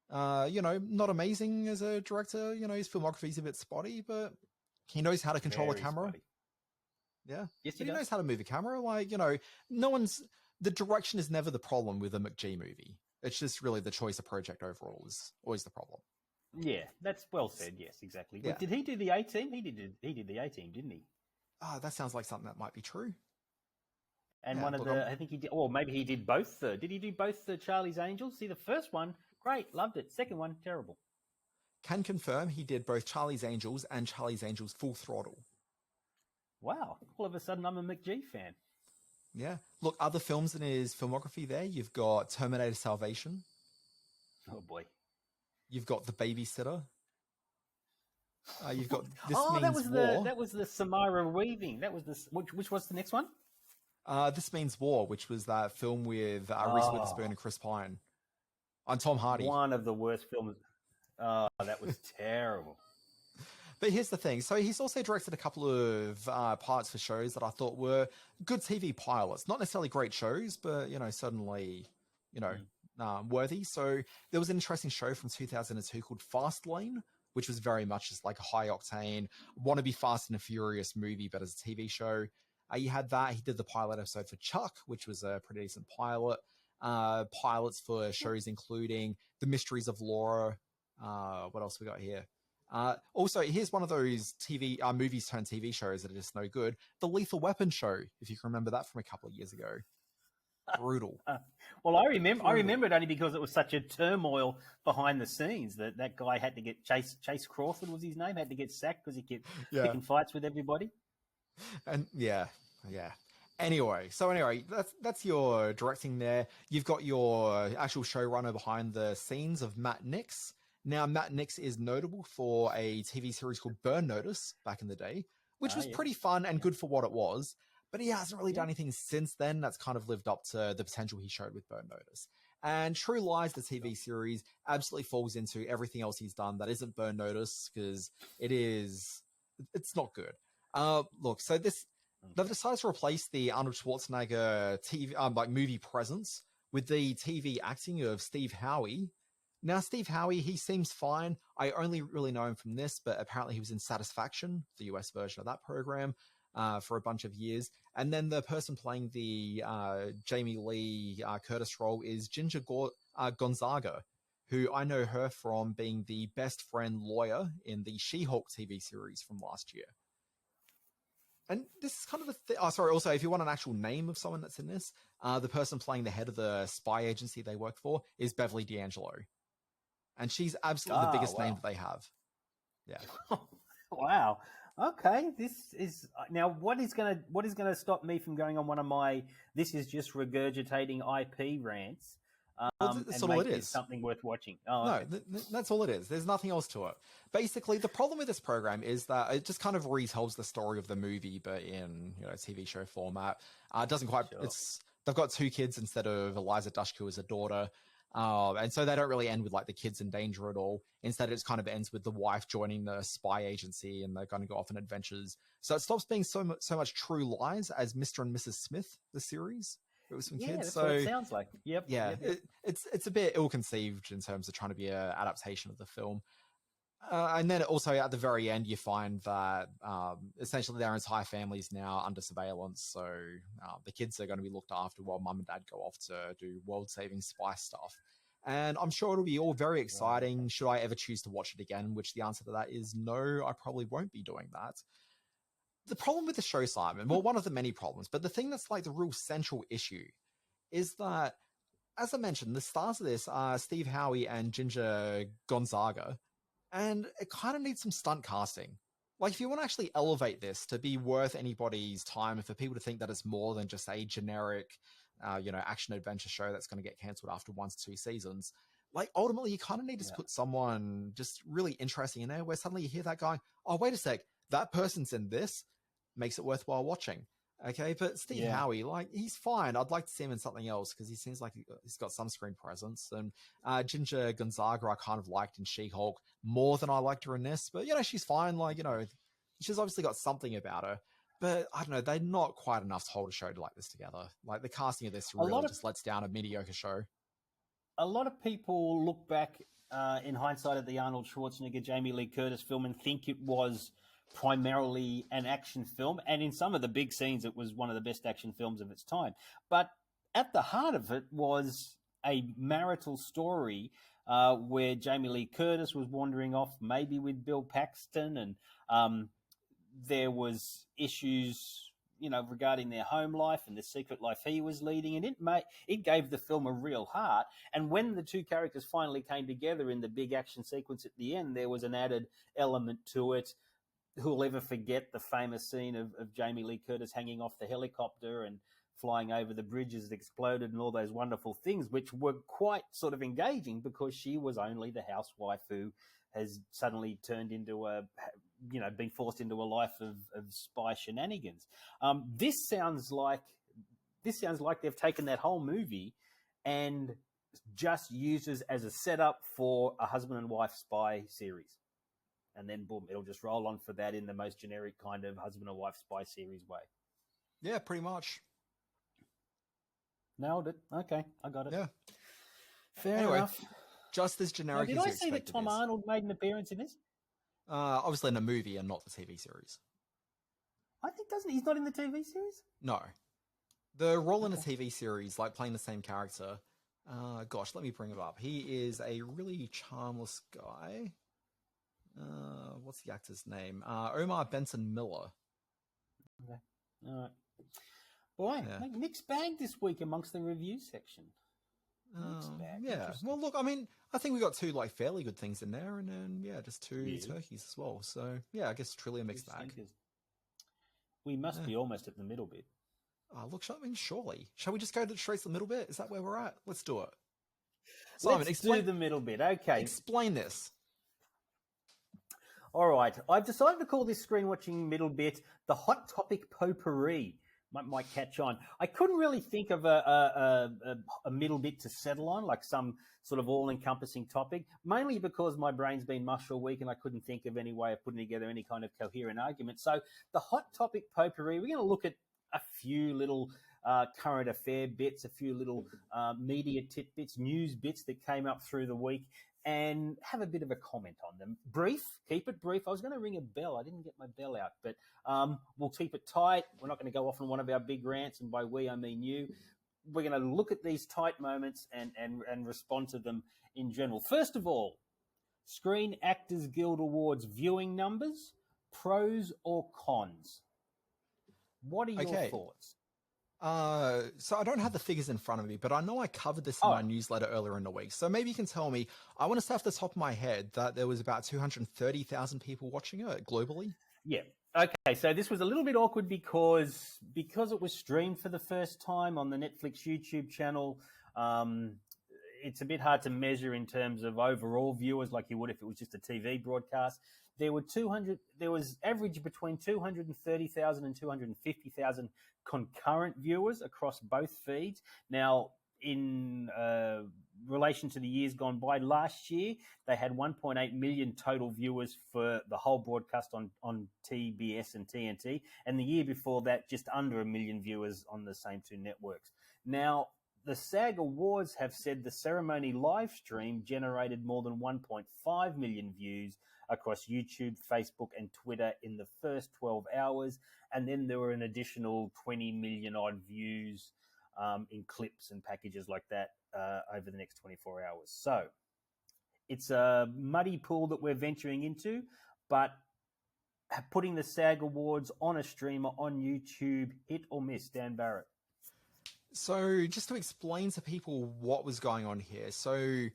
not amazing as a director. His filmography is a bit spotty, but he knows how to control a camera. Spotty. Yeah. Yes, he knows how to move a camera. The direction is never the problem with a McG movie. It's just really the choice of project overall is always the problem. Yeah, that's well said. Yes, exactly. Yeah. Did he do the A-Team? He did the A-Team, didn't he? That sounds like something that might be true. And I think he did, or maybe he did both. Did he do both the Charlie's Angels? See, the first one, great, loved it. Second one, terrible. Can confirm he did both Charlie's Angels and Charlie's Angels Full Throttle. Wow, all of a sudden I'm a McG fan. Yeah. Look, other films in his filmography there, you've got Terminator Salvation. Oh, boy. You've got The Babysitter. You've got This Means War. That was the Samara Weaving. That was which was the next one? This Means War, which was that film with Reese Witherspoon and Chris Pine. And Tom Hardy. One of the worst films. Oh, that was terrible. But here's the thing. So he's also directed a couple of pilots for shows that I thought were good TV pilots. Not necessarily great shows, but, certainly, worthy. So there was an interesting show from 2002 called Fastlane, which was very much just like a high-octane, wannabe Fast and Furious movie, but as a TV show. You had that. He did the pilot episode for Chuck, which was a pretty decent pilot. Pilots for shows including The Mysteries of Laura. What else we got here? Also, here's one of those movies turned TV shows that are just no good. The Lethal Weapon show, if you can remember that from a couple of years ago. Brutal. Well, I remember it only because it was such a turmoil behind the scenes that guy had to get Chase Crawford was his name, had to get sacked because he kept picking fights with everybody. And yeah. Anyway, that's your directing there. You've got your actual showrunner behind the scenes of Matt Nix. Now, Matt Nix is notable for a TV series called Burn Notice back in the day, which was pretty fun and good for what it was. But he hasn't really done anything since then that's kind of lived up to the potential he showed with Burn Notice. And True Lies, the TV series, absolutely falls into everything else he's done that isn't Burn Notice because it's not good. Look, so they've decided to replace the Arnold Schwarzenegger TV movie presence with the TV acting of Steve Howey. Now, Steve Howey, he seems fine. I only really know him from this, but apparently he was in Satisfaction, the US version of that program, for a bunch of years. And then the person playing the Jamie Lee Curtis role is Ginger Gonzaga, who I know her from being the best friend lawyer in the She-Hulk TV series from last year. And this is kind of the thing. Oh, sorry. Also, if you want an actual name of someone that's in this, the person playing the head of the spy agency they work for is Beverly D'Angelo. And she's absolutely the biggest name that they have. Yeah. Wow. Okay. This is now what is gonna stop me from going on one of my this is just regurgitating IP rants. That's and all make it this is. something worth watching. Oh, no, okay. That's all it is. There's nothing else to it. Basically, the problem with this program is that it just kind of retells the story of the movie, but in TV show format. It doesn't quite. Sure. They've got 2 kids instead of Eliza Dushku as a daughter, and so they don't really end with like the kids in danger at all. Instead, it just kind of ends with the wife joining the spy agency, and they're going to go off on adventures. So it stops being so much True Lies as Mr. and Mrs. Smith, the series. It was some kids. That's so what it sounds like. Yep. Yeah, Yep. It's a bit ill-conceived in terms of trying to be an adaptation of the film. And then also at the very end, you find that essentially their entire family is now under surveillance. So the kids are going to be looked after while mum and dad go off to do world-saving spy stuff. And I'm sure it'll be all very exciting. Should I ever choose to watch it again? Which the answer to that is no, I probably won't be doing that. The problem with the show, Simon, well, one of the many problems, but the thing that's like the real central issue is that, as I mentioned, the stars of this are Steve Howey and Ginger Gonzaga, and it kind of needs some stunt casting. Like, if you want to actually elevate this to be worth anybody's time, and for people to think that it's more than just a generic, action adventure show that's going to get cancelled after 1 to 2 seasons, like, ultimately, you kind of need to put someone just really interesting in there, where suddenly you hear that going, oh, wait a sec, that person's in this, makes it worthwhile watching. Okay, but Steve Howey, like, he's fine. I'd like to see him in something else because he seems like he's got some screen presence. And Ginger Gonzaga, I kind of liked in She-Hulk more than I liked her in this. But, she's fine. Like, she's obviously got something about her. But, I don't know, they're not quite enough to hold a show like this together. Like, the casting of this really just lets down a mediocre show. A lot of people look back in hindsight at the Arnold Schwarzenegger, Jamie Lee Curtis film and think it was primarily an action film, and in some of the big scenes it was one of the best action films of its time, but at the heart of it was a marital story where Jamie Lee Curtis was wandering off maybe with Bill Paxton, and there was issues regarding their home life and the secret life he was leading, and it gave the film a real heart. And when the 2 characters finally came together in the big action sequence at the end, there was an added element to it. Who'll ever forget the famous scene of Jamie Lee Curtis hanging off the helicopter and flying over the bridge as it exploded and all those wonderful things, which were quite sort of engaging because she was only the housewife who has suddenly turned into been forced into a life of spy shenanigans. This sounds like they've taken that whole movie and just used it as a setup for a husband and wife spy series. And then, boom, it'll just roll on for that in the most generic kind of husband and wife spy series way. Yeah, pretty much. Nailed it. Okay, I got it. Yeah. Fair enough. Just as generic as you Did I see that Tom Arnold made an appearance in this? Obviously in a movie and not the TV series. I think he's not in the TV series? No. The role in a TV series, like playing the same character, let me bring it up. He is a really charmless guy. What's the actor's name? Omar Benson Miller. Okay. All right. Boy, mixed bag this week amongst the review section. Yeah. Well, look, I mean, I think we got 2 like fairly good things in there, and then just 2 turkeys as well. So yeah, I guess truly a mixed bag. We must be almost at the middle bit. Look, surely. Shall we just go straight to the middle bit? Is that where we're at? Let's do it. Simon, Let's do the middle bit. Okay. Explain this. All right. I've decided to call this screen watching middle bit the Hot Topic Potpourri. Might catch on. I couldn't really think of a middle bit to settle on, like some sort of all-encompassing topic, mainly because my brain's been mush all week and I couldn't think of any way of putting together any kind of coherent argument. So the Hot Topic Potpourri, we're going to look at a few little current affair bits, a few little media tidbits, news bits that came up through the week, and have a bit of a comment on them. Brief, keep it brief. I was going to ring a bell. I didn't get my bell out, but we'll keep it tight. We're not going to go off on one of our big rants, and by we, I mean you. we're going to look at these tight moments and respond to them in general. First of all, Screen Actors Guild Awards viewing numbers, pros or cons? What are your thoughts? So I don't have the figures in front of me, but I know I covered this in my newsletter earlier in the week. So maybe you can tell me, I want to say off the top of my head that there was about 230,000 people watching it globally. Yeah. Okay, so this was a little bit awkward because it was streamed for the first time on the Netflix YouTube channel. It's a bit hard to measure in terms of overall viewers like you would if it was just a TV broadcast. There was average between 230,000 and 250,000 concurrent viewers across both feeds. Now, in relation to the years gone by, last year they had 1.8 million total viewers for the whole broadcast on TBS and TNT, and the year before that just under 1 million viewers on the same two networks. Now, the SAG Awards have said the ceremony live stream generated more than 1.5 million views across YouTube, Facebook, and Twitter in the first 12 hours, and then there were an additional 20 million odd views in clips and packages like that over the next 24 hours. So it's a muddy pool that we're venturing into, but putting the SAG Awards on a streamer on YouTube, hit or miss, Dan Barrett? So just to explain to people what was going on here. So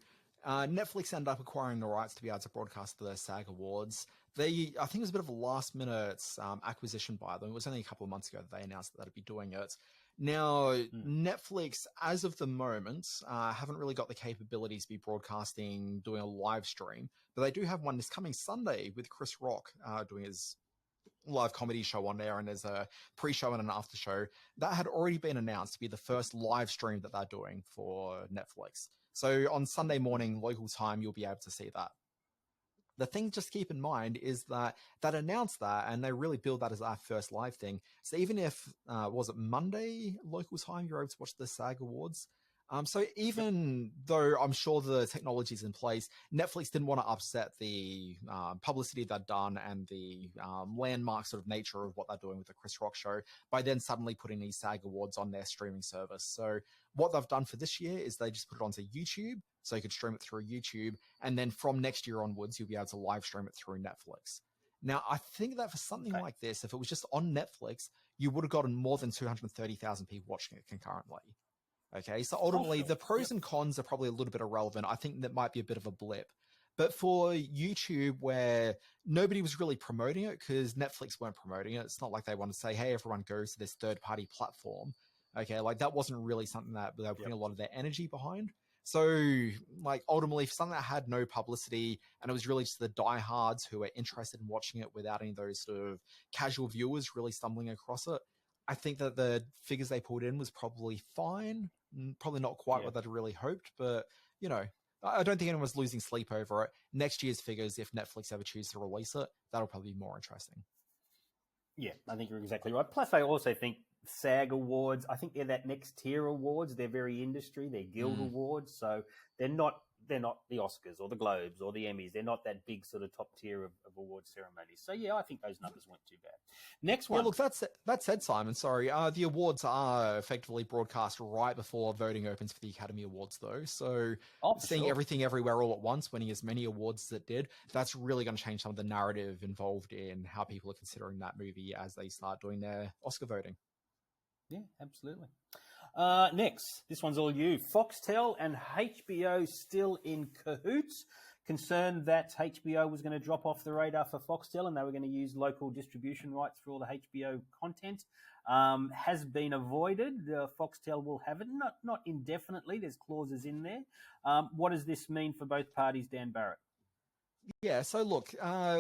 Netflix ended up acquiring the rights to be able to broadcast the SAG Awards. I think it was a bit of a last-minute acquisition by them. It was only a couple of months ago that they announced that they'd be doing it. Now, Netflix, as of the moment, haven't really got the capabilities to be broadcasting, doing a live stream, but they do have one this coming Sunday with Chris Rock doing his live comedy show on there, and there's a pre-show and an after show that had already been announced to be the first live stream that they're doing for Netflix. So on Sunday morning local time, you'll be able to see that. The thing just keep in mind is that announced that, and they really build that as our first live thing. So even if, was it Monday local time, you're able to watch the SAG Awards? So even though I'm sure the technology is in place, Netflix didn't want to upset the publicity they'd done and the landmark sort of nature of what they're doing with the Chris Rock show by then suddenly putting these SAG Awards on their streaming service. So what they've done for this year is they just put it onto YouTube, so you could stream it through YouTube, and then from next year onwards, you'll be able to live stream it through Netflix. Now, I think that for something like this, if it was just on Netflix, you would have gotten more than 230,000 people watching it concurrently. Okay, so ultimately, the pros and cons are probably a little bit irrelevant. I think that might be a bit of a blip. But for YouTube, where nobody was really promoting it because Netflix weren't promoting it, it's not like they want to say, hey, everyone goes to this third-party platform. Okay, like that wasn't really something that they were putting a lot of their energy behind. So, like, ultimately, for something that had no publicity and it was really just the diehards who were interested in watching it without any of those sort of casual viewers really stumbling across it, I think that the figures they pulled in was probably fine. Probably not quite what they'd really hoped, but, you know, I don't think anyone's losing sleep over it. Next year's figures, if Netflix ever chooses to release it, that'll probably be more interesting. Yeah, I think you're exactly right. Plus, I also think SAG Awards, I think they're that next tier awards. They're very industry. They're guild awards. So they're not the Oscars or the Globes or the Emmys. They're not that big sort of top tier of award ceremonies. So, yeah, I think those numbers weren't too bad. Next one. Yeah, look, that said, Simon, sorry, the awards are effectively broadcast right before voting opens for the Academy Awards, though. So seeing everything everywhere all at once, winning as many awards as it did, that's really going to change some of the narrative involved in how people are considering that movie as they start doing their Oscar voting. Yeah, absolutely. Next, this one's all you. Foxtel and HBO still in cahoots. Concerned that HBO was going to drop off the radar for Foxtel and they were going to use local distribution rights for all the HBO content. Has been avoided. Foxtel will have it, not indefinitely. There's clauses in there. What does this mean for both parties, Dan Barrett? Yeah, so look,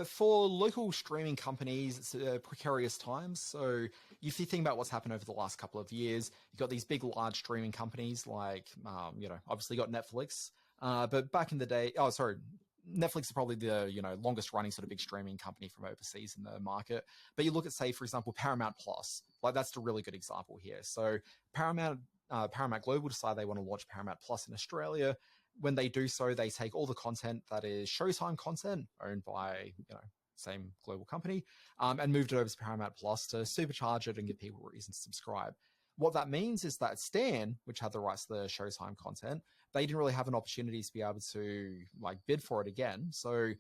for local streaming companies, it's precarious times. So if you think about what's happened over the last couple of years, you've got these big, large streaming companies like, obviously got Netflix. But back in the day, Netflix is probably the, longest running sort of big streaming company from overseas in the market. But you look at, say, for example, Paramount Plus, like that's the really good example here. So Paramount Global decided they want to launch Paramount Plus in Australia. When they do so, they take all the content that is Showtime content owned by, same global company, and moved it over to Paramount Plus to supercharge it and give people reasons to subscribe. What that means is that Stan, which had the rights to the Showtime content, they didn't really have an opportunity to be able to like bid for it again. So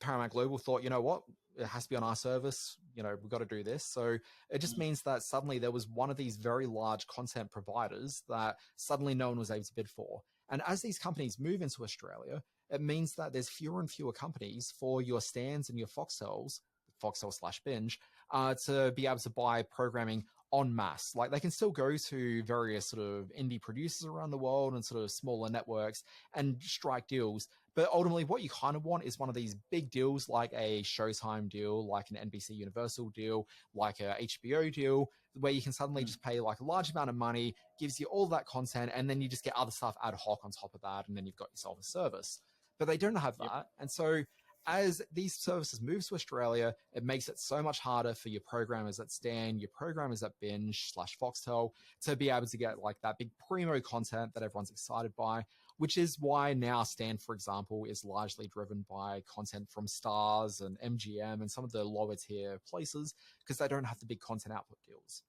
Paramount Global thought, you know what, it has to be on our service. You know, we've got to do this. So it just means that suddenly there was one of these very large content providers that suddenly no one was able to bid for. And as these companies move into Australia, it means that there's fewer and fewer companies for your Stans and your Foxtels, Foxtel/Binge, to be able to buy programming en masse. Like, they can still go to various sort of indie producers around the world and sort of smaller networks and strike deals. But ultimately, what you kind of want is one of these big deals, like a Showtime deal, like an NBC Universal deal, like a HBO deal, where you can suddenly just pay like a large amount of money, gives you all that content, and then you just get other stuff ad hoc on top of that, and then you've got yourself a service. But they don't have that. And so as these services move to Australia, it makes it so much harder for your programmers at Stan, your programmers at Binge/Foxtel to be able to get like that big primo content that everyone's excited by, which is why now Stan, for example, is largely driven by content from Stars and MGM and some of the lower tier places because they don't have the big content output deals.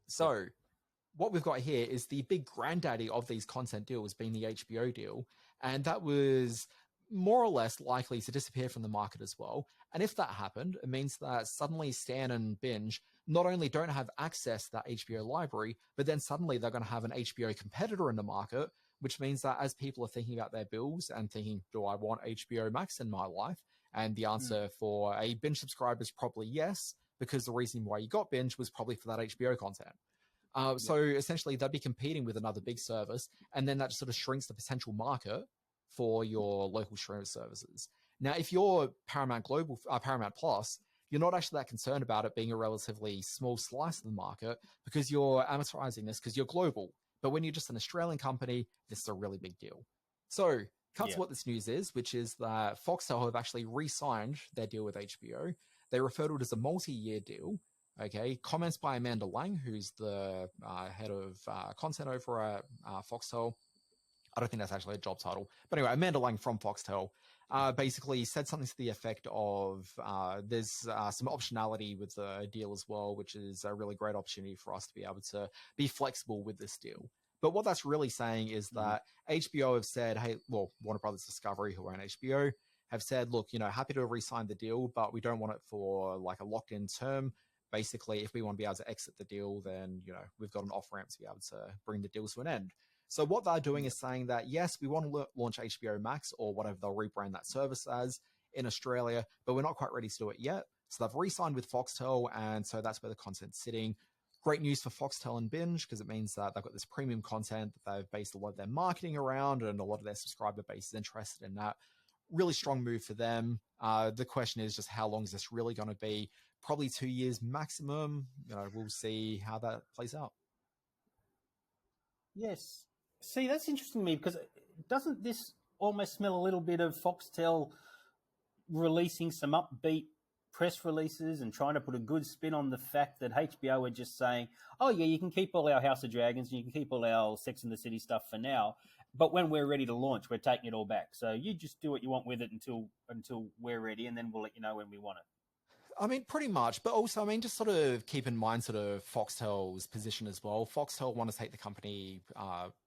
So what we've got here is the big granddaddy of these content deals being the HBO deal. And that was more or less likely to disappear from the market as well. And if that happened, it means that suddenly Stan and Binge not only don't have access to that HBO library, but then suddenly they're going to have an HBO competitor in the market, which means that as people are thinking about their bills and thinking, do I want HBO Max in my life? And the answer for a Binge subscriber is probably yes, because the reason why you got Binge was probably for that HBO content. So essentially they'd be competing with another big service, and then that just sort of shrinks the potential market for your local streaming services. Now, if you're Paramount Global, Paramount Plus, you're not actually that concerned about it being a relatively small slice of the market because you're amortizing this because you're global. But when you're just an Australian company, this is a really big deal. So cut to what this news is, which is that Foxtel have actually re-signed their deal with HBO. They refer to it as a multi-year deal. Okay, comments by Amanda Lang, who's the head of content over at Foxtel. I don't think that's actually a job title. But anyway, Amanda Lang from Foxtel basically said something to the effect of there's some optionality with the deal as well, which is a really great opportunity for us to be able to be flexible with this deal. But what that's really saying is that HBO have said, hey, well, Warner Brothers Discovery, who own HBO, have said, look, you know, happy to re-sign the deal, but we don't want it for like a locked-in term. Basically, if we want to be able to exit the deal, then, you know, we've got an off-ramp to be able to bring the deal to an end. So what they're doing is saying that, yes, we want to launch HBO Max or whatever they'll rebrand that service as in Australia, but we're not quite ready to do it yet. So they've re-signed with Foxtel, and so that's where the content's sitting. Great news for Foxtel and Binge, because it means that they've got this premium content that they've based a lot of their marketing around, and a lot of their subscriber base is interested in that. Really strong move for them. The question is just how long is this really going to be? Probably 2 years maximum. You know, we'll see how that plays out. Yes. See, that's interesting to me because doesn't this almost smell a little bit of Foxtel releasing some upbeat press releases and trying to put a good spin on the fact that HBO are just saying, oh, yeah, you can keep all our House of Dragons and you can keep all our Sex and the City stuff for now, but when we're ready to launch, we're taking it all back. So you just do what you want with it until we're ready, and then we'll let you know when we want it. I mean, pretty much. But also, I mean, just sort of keep in mind sort of Foxtel's position as well. Foxtel want to take the company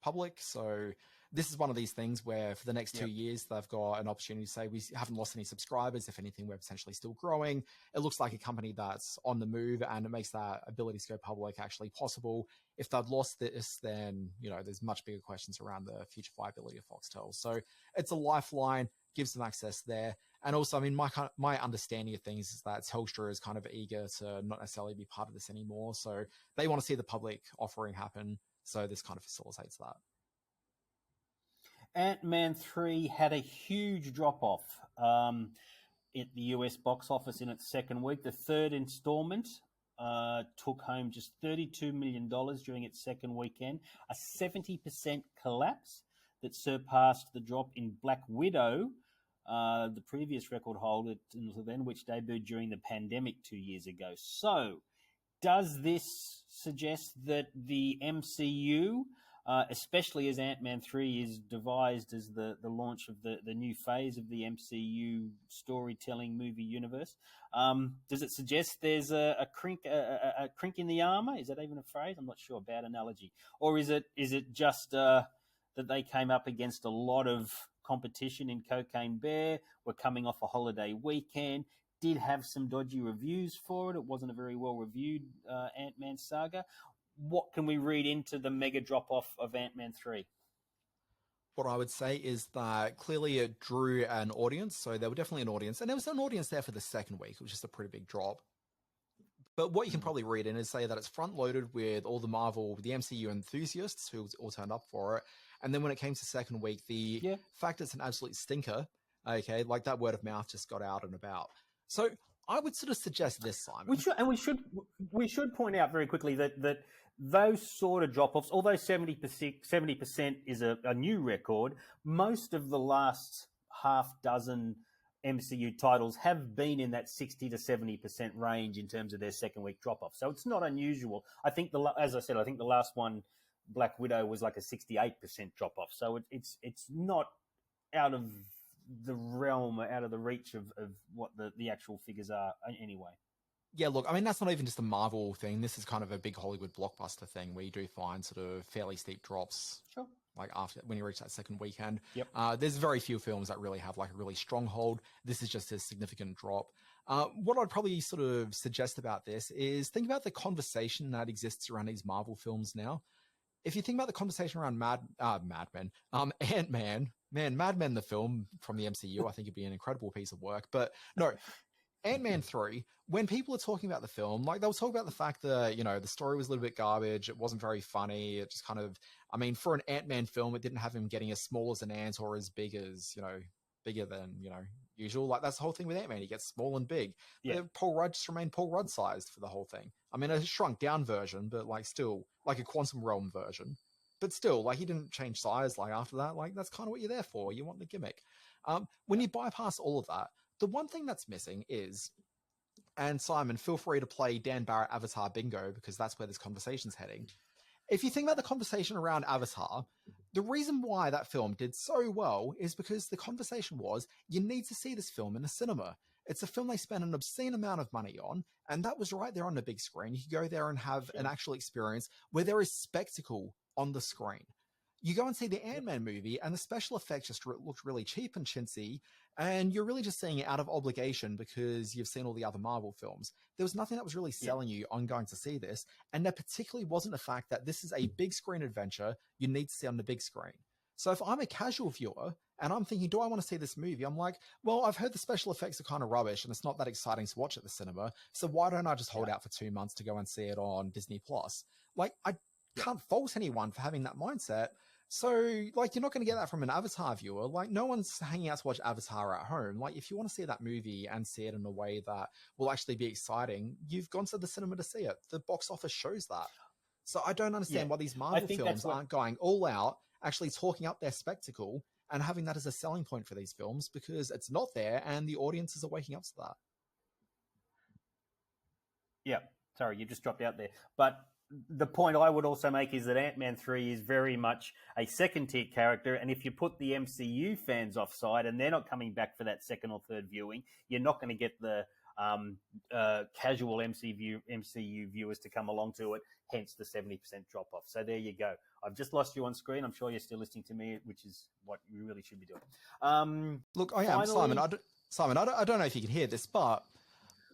public. So this is one of these things where for the next 2 years, they've got an opportunity to say we haven't lost any subscribers. If anything, we're potentially still growing. It looks like a company that's on the move, and it makes that ability to go public actually possible. If they'd lost this, then, you know, there's much bigger questions around the future viability of Foxtel. So it's a lifeline, gives them access there. And also, I mean, my understanding of things is that Telstra is kind of eager to not necessarily be part of this anymore. So they want to see the public offering happen. So this kind of facilitates that. Ant-Man 3 had a huge drop-off at the US box office in its second week. The third installment took home just $32 million during its second weekend, a 70% collapse that surpassed the drop in Black Widow, the previous record holder until then, which debuted during the pandemic 2 years ago. So, does this suggest that the MCU especially as Ant-Man 3 is devised as the launch of the new phase of the MCU storytelling movie universe. Does it suggest there's a crink in the armor? Is that even a phrase? I'm not sure. Bad analogy. Or is it just that they came up against a lot of competition in Cocaine Bear, were coming off a holiday weekend, did have some dodgy reviews for it. It wasn't a very well-reviewed Ant-Man saga. What can we read into the mega drop-off of Ant-Man 3? What I would say is that clearly it drew an audience, so there were definitely an audience, and there was an audience there for the second week, which is a pretty big drop. But what you can probably read in is say that it's front-loaded with all the Marvel, the MCU enthusiasts who all turned up for it, and then when it came to second week, the fact it's an absolute stinker, okay, like that word of mouth just got out and about. So I would sort of suggest this, Simon. We should point out very quickly that those sort of drop-offs, although 70% is a new record, most of the last half dozen MCU titles have been in that 60 to 70% range in terms of their second week drop-off. So it's not unusual. I think, as I said, I think the last one, Black Widow, was like a 68% drop-off. So it's not out of the realm, out of the reach of what the actual figures are anyway. Yeah, look, I mean, that's not even just a Marvel thing. This is kind of a big Hollywood blockbuster thing where you do find sort of fairly steep drops. Sure. Like after when you reach that second weekend. Yep. There's very few films that really have like a really strong hold. This is just a significant drop. What I'd probably sort of suggest about this is think about the conversation that exists around these Marvel films now. If you think about the conversation around Ant-Man, man, Mad Men, the film from the MCU, I think it'd be an incredible piece of work. But no, Ant-Man 3, when people are talking about the film, like they'll talk about the fact that, you know, the story was a little bit garbage. It wasn't very funny. It just kind of, I mean, for an Ant-Man film, it didn't have him getting as small as an ant or as big as, you know, bigger than, you know, usual. Like that's the whole thing with Ant-Man. He gets small and big. Yeah. Paul Rudd just remained Paul Rudd sized for the whole thing. I mean, a shrunk down version, but like still like a Quantum Realm version. But still, like, he didn't change size, like, after that. Like, that's kind of what you're there for. You want the gimmick. When you bypass all of that, the one thing that's missing is, and Simon, feel free to play Dan Barrett Avatar Bingo, because that's where this conversation's heading. If you think about the conversation around Avatar, the reason why that film did so well is because the conversation was, you need to see this film in a cinema. It's a film they spent an obscene amount of money on, and that was right there on the big screen. You could go there and have an actual experience where there is spectacle on the screen. You go and see the Ant-Man movie and the special effects just looked really cheap and chintzy, and you're really just seeing it out of obligation because you've seen all the other Marvel films. There was nothing that was really selling you on going to see this, and there particularly wasn't the fact that this is a big screen adventure you need to see on the big screen. So if I'm a casual viewer and I'm thinking, do I want to see this movie? I'm like, well, I've heard the special effects are kind of rubbish and it's not that exciting to watch at the cinema, so why don't I just hold out for 2 months to go and see it on Disney Plus? Like, I can't fault anyone for having that mindset. So, like, you're not going to get that from an Avatar viewer. Like, no one's hanging out to watch Avatar at home. Like, if you want to see that movie and see it in a way that will actually be exciting, you've gone to the cinema to see it. The box office shows that. So I don't understand why these Marvel films aren't going all out, actually talking up their spectacle and having that as a selling point for these films, because it's not there and the audiences are waking up to that. Yeah, sorry, you just dropped out there. But the point I would also make is that Ant-Man 3 is very much a second-tier character, and if you put the MCU fans offside and they're not coming back for that second or third viewing, you're not going to get the casual MCU viewers to come along to it, hence the 70% drop-off. So there you go. I've just lost you on screen. I'm sure you're still listening to me, which is what you really should be doing. Look, I am, Simon. I don't know if you can hear this, but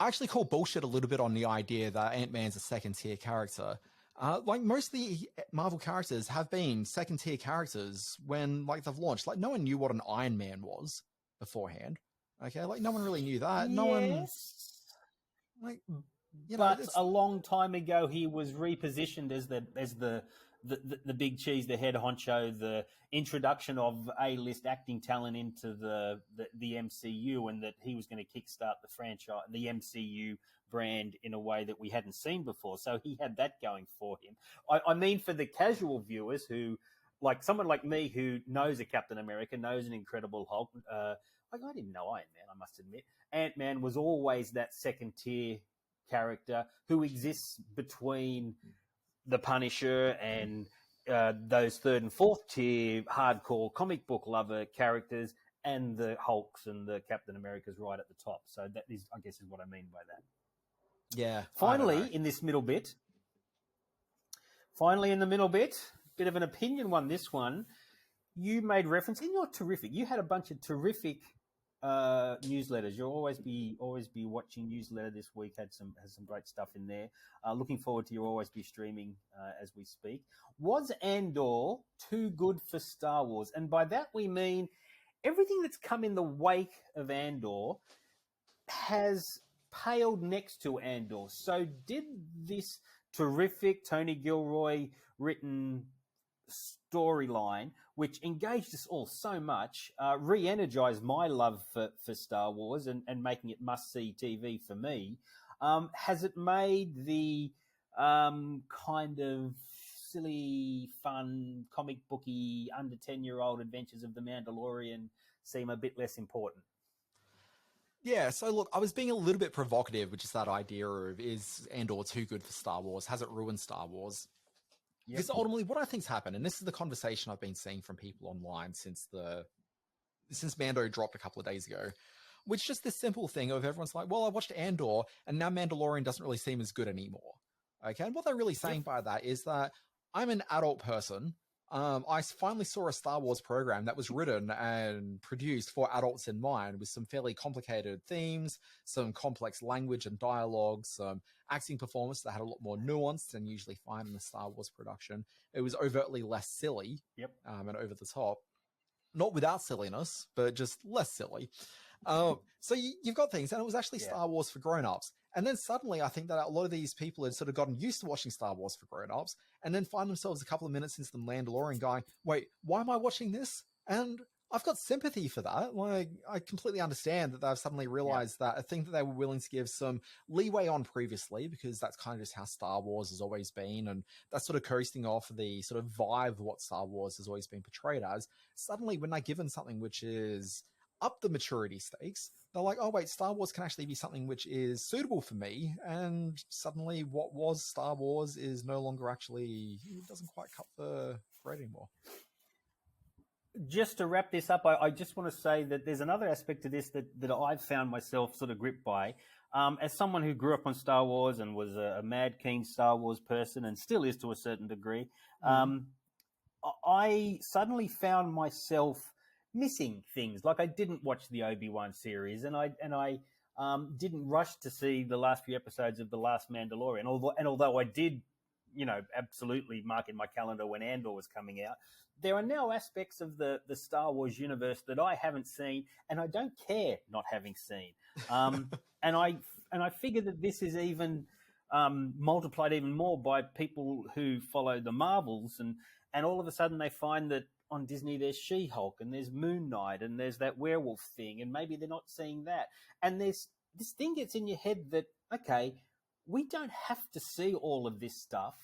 I actually call bullshit a little bit on the idea that Ant-Man's a second-tier character. Like, most of the Marvel characters have been second-tier characters when, like, they've launched. Like, no one knew what an Iron Man was beforehand. Okay, like, no one really knew that. No one, like, you know. But a long time ago, he was repositioned as the big cheese, the head honcho, the introduction of A-list acting talent into the MCU, and that he was going to kickstart the franchise, the MCU brand, in a way that we hadn't seen before. So he had that going for him. I mean, for the casual viewers who, like someone like me who knows a Captain America, knows an Incredible Hulk, like I didn't know Iron Man, I must admit. Ant-Man was always that second tier character who exists between the Punisher and those third and fourth tier hardcore comic book lover characters, and the Hulks and the Captain Americas right at the top. So that is, I guess, is what I mean by that. Yeah. Finally, in this middle bit, bit of an opinion one, this one. You made reference in your terrific. You had a bunch of terrific newsletters. You'll always be watching newsletter this week. Has some great stuff in there. Looking forward to your always be streaming as we speak. Was Andor too good for Star Wars? And by that we mean everything that's come in the wake of Andor has paled next to Andor. So did this terrific Tony Gilroy written storyline, which engaged us all so much, re-energized my love for Star Wars and making it must-see TV for me, has it made the kind of silly, fun, comic booky, under 10-year-old adventures of the Mandalorian seem a bit less important? Yeah, so look, I was being a little bit provocative, which is that idea of, is Andor too good for Star Wars? Has it ruined Star Wars? Yep. Because ultimately what I think's happened, and this is the conversation I've been seeing from people online since Mando dropped a couple of days ago, which is just this simple thing of everyone's like, well, I watched Andor, and now Mandalorian doesn't really seem as good anymore. Okay, and what they're really saying by that is that I'm an adult person. I finally saw a Star Wars program that was written and produced for adults in mind, with some fairly complicated themes, some complex language and dialogue, some acting performance that had a lot more nuance than you usually find in a Star Wars production. It was overtly less silly and over the top. Not without silliness, but just less silly. So you've got things, and it was actually Star Wars for grown-ups. And then suddenly I think that a lot of these people had sort of gotten used to watching Star Wars for grown-ups, and then find themselves a couple of minutes into The Mandalorian going, wait, why am I watching this? And I've got sympathy for that. Like, I completely understand that they've suddenly realized that a thing that they were willing to give some leeway on previously, because that's kind of just how Star Wars has always been, and that's sort of coasting off the sort of vibe of what Star Wars has always been portrayed as. Suddenly, when they're given something which is up the maturity stakes, they're like, oh wait, Star Wars can actually be something which is suitable for me, and suddenly what was Star Wars is no longer actually, it doesn't quite cut the thread anymore. Just to wrap this up, I just want to say that there's another aspect to this that I've found myself sort of gripped by. As someone who grew up on Star Wars and was a mad keen Star Wars person, and still is to a certain degree, I suddenly found myself missing things. Like, I didn't watch the Obi-Wan series, and I didn't rush to see the last few episodes of The Last Mandalorian. Although I did, absolutely mark in my calendar when Andor was coming out, there are now aspects of the Star Wars universe that I haven't seen, and I don't care not having seen. And I figure that this is even multiplied even more by people who follow the Marvels, and all of a sudden they find that on Disney there's She-Hulk and there's Moon Knight and there's that werewolf thing, and maybe they're not seeing that. And there's this thing gets in your head that, okay, we don't have to see all of this stuff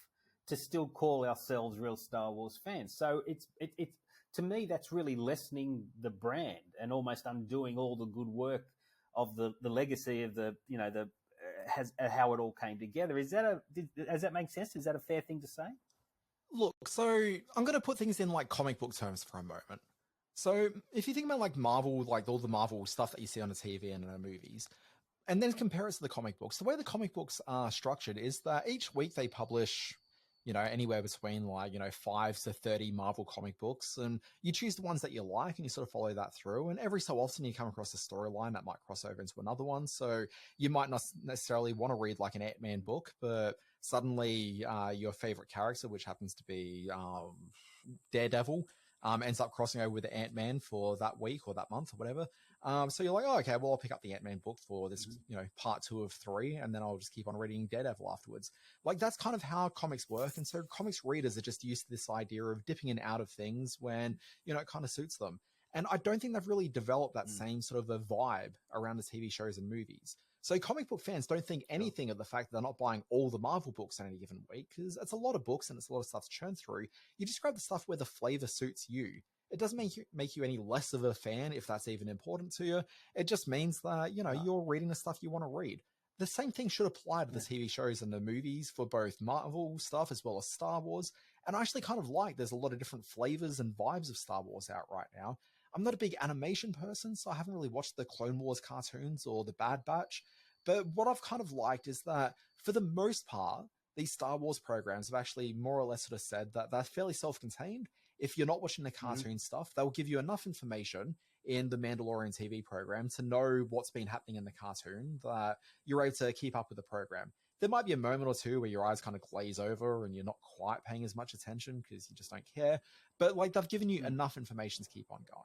to still call ourselves real Star Wars fans. So it's to me, that's really lessening the brand and almost undoing all the good work of the legacy of how it all came together. Does that make sense? Is that a fair thing to say? Look, so I'm going to put things in like comic book terms for a moment. So if you think about like Marvel, like all the Marvel stuff that you see on the TV and in the movies, and then compare it to the comic books, the way the comic books are structured is that each week they publish, anywhere between 5 to 30 Marvel comic books, and you choose the ones that you like and you sort of follow that through. And every so often you come across a storyline that might cross over into another one. So you might not necessarily want to read like an Ant-Man book, but suddenly your favorite character, which happens to be Daredevil, ends up crossing over with the Ant-Man for that week or that month or whatever. So you're like, oh, okay, well, I'll pick up the Ant-Man book for this, part 2 of 3, and then I'll just keep on reading Daredevil afterwards. Like, that's kind of how comics work. And so comics readers are just used to this idea of dipping in and out of things when, it kind of suits them. And I don't think they've really developed that same sort of a vibe around the TV shows and movies. So comic book fans don't think anything of the fact that they're not buying all the Marvel books in any given week, because it's a lot of books and it's a lot of stuff to churn through. You just grab the stuff where the flavor suits you. It doesn't make you any less of a fan, if that's even important to you. It just means that, you're reading the stuff you want to read. The same thing should apply to the TV shows and the movies for both Marvel stuff as well as Star Wars. And I actually kind of like there's a lot of different flavors and vibes of Star Wars out right now. I'm not a big animation person, so I haven't really watched the Clone Wars cartoons or the Bad Batch. But what I've kind of liked is that, for the most part, these Star Wars programs have actually more or less sort of said that they're fairly self-contained. If you're not watching the cartoon stuff, they'll give you enough information in the Mandalorian TV program to know what's been happening in the cartoon that you're able to keep up with the program. There might be a moment or two where your eyes kind of glaze over and you're not quite paying as much attention because you just don't care. But like, they've given you enough information to keep on going.